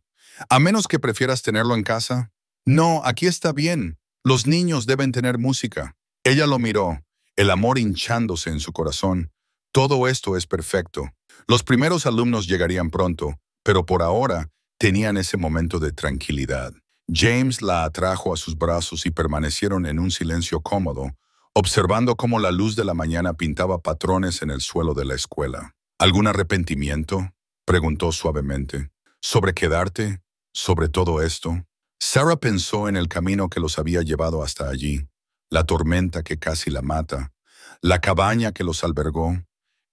«¿A menos que prefieras tenerlo en casa?» «No, aquí está bien. Los niños deben tener música». Ella lo miró, el amor hinchándose en su corazón. «Todo esto es perfecto. Los primeros alumnos llegarían pronto, pero por ahora tenían ese momento de tranquilidad». James la atrajo a sus brazos y permanecieron en un silencio cómodo, observando cómo la luz de la mañana pintaba patrones en el suelo de la escuela. «¿Algún arrepentimiento?», preguntó suavemente. «¿Sobre quedarte? ¿Sobre todo esto?» Sarah pensó en el camino que los había llevado hasta allí, la tormenta que casi la mata, la cabaña que los albergó,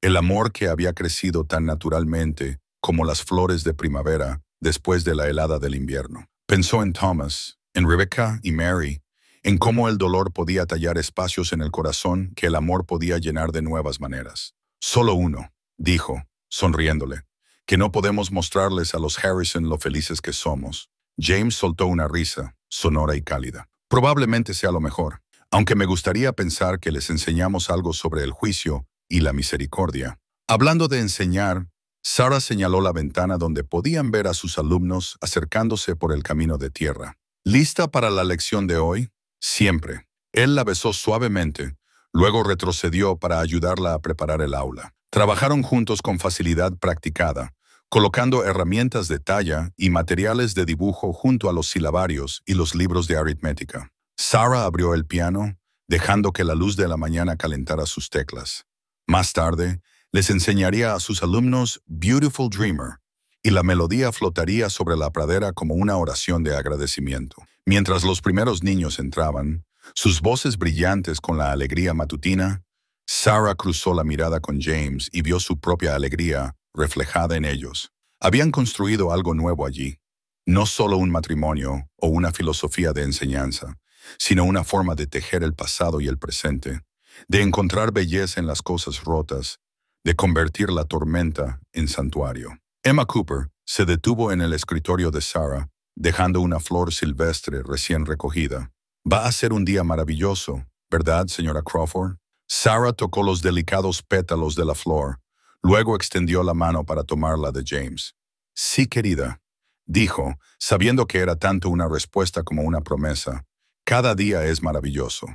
el amor que había crecido tan naturalmente como las flores de primavera después de la helada del invierno. Pensó en Thomas, en Rebecca y Mary, en cómo el dolor podía tallar espacios en el corazón que el amor podía llenar de nuevas maneras. «Solo uno», dijo, sonriéndole, «que no podemos mostrarles a los Harrison lo felices que somos». James soltó una risa, sonora y cálida. «Probablemente sea lo mejor, aunque me gustaría pensar que les enseñamos algo sobre el juicio y la misericordia». Hablando de enseñar, Sarah señaló la ventana donde podían ver a sus alumnos acercándose por el camino de tierra. «¿Lista para la lección de hoy?» «Siempre». Él la besó suavemente, luego retrocedió para ayudarla a preparar el aula. Trabajaron juntos con facilidad practicada, colocando herramientas de talla y materiales de dibujo junto a los silabarios y los libros de aritmética. Sarah abrió el piano, dejando que la luz de la mañana calentara sus teclas. Más tarde, les enseñaría a sus alumnos Beautiful Dreamer, y la melodía flotaría sobre la pradera como una oración de agradecimiento. Mientras los primeros niños entraban, sus voces brillantes con la alegría matutina, Sarah cruzó la mirada con James y vio su propia alegría reflejada en ellos. Habían construido algo nuevo allí, no solo un matrimonio o una filosofía de enseñanza, sino una forma de tejer el pasado y el presente, de encontrar belleza en las cosas rotas, de convertir la tormenta en santuario. Emma Cooper se detuvo en el escritorio de Sarah, dejando una flor silvestre recién recogida. «Va a ser un día maravilloso, ¿verdad, señora Crawford?» Sarah tocó los delicados pétalos de la flor, luego extendió la mano para tomarla de James. «Sí, querida», dijo, sabiendo que era tanto una respuesta como una promesa. «Cada día es maravilloso».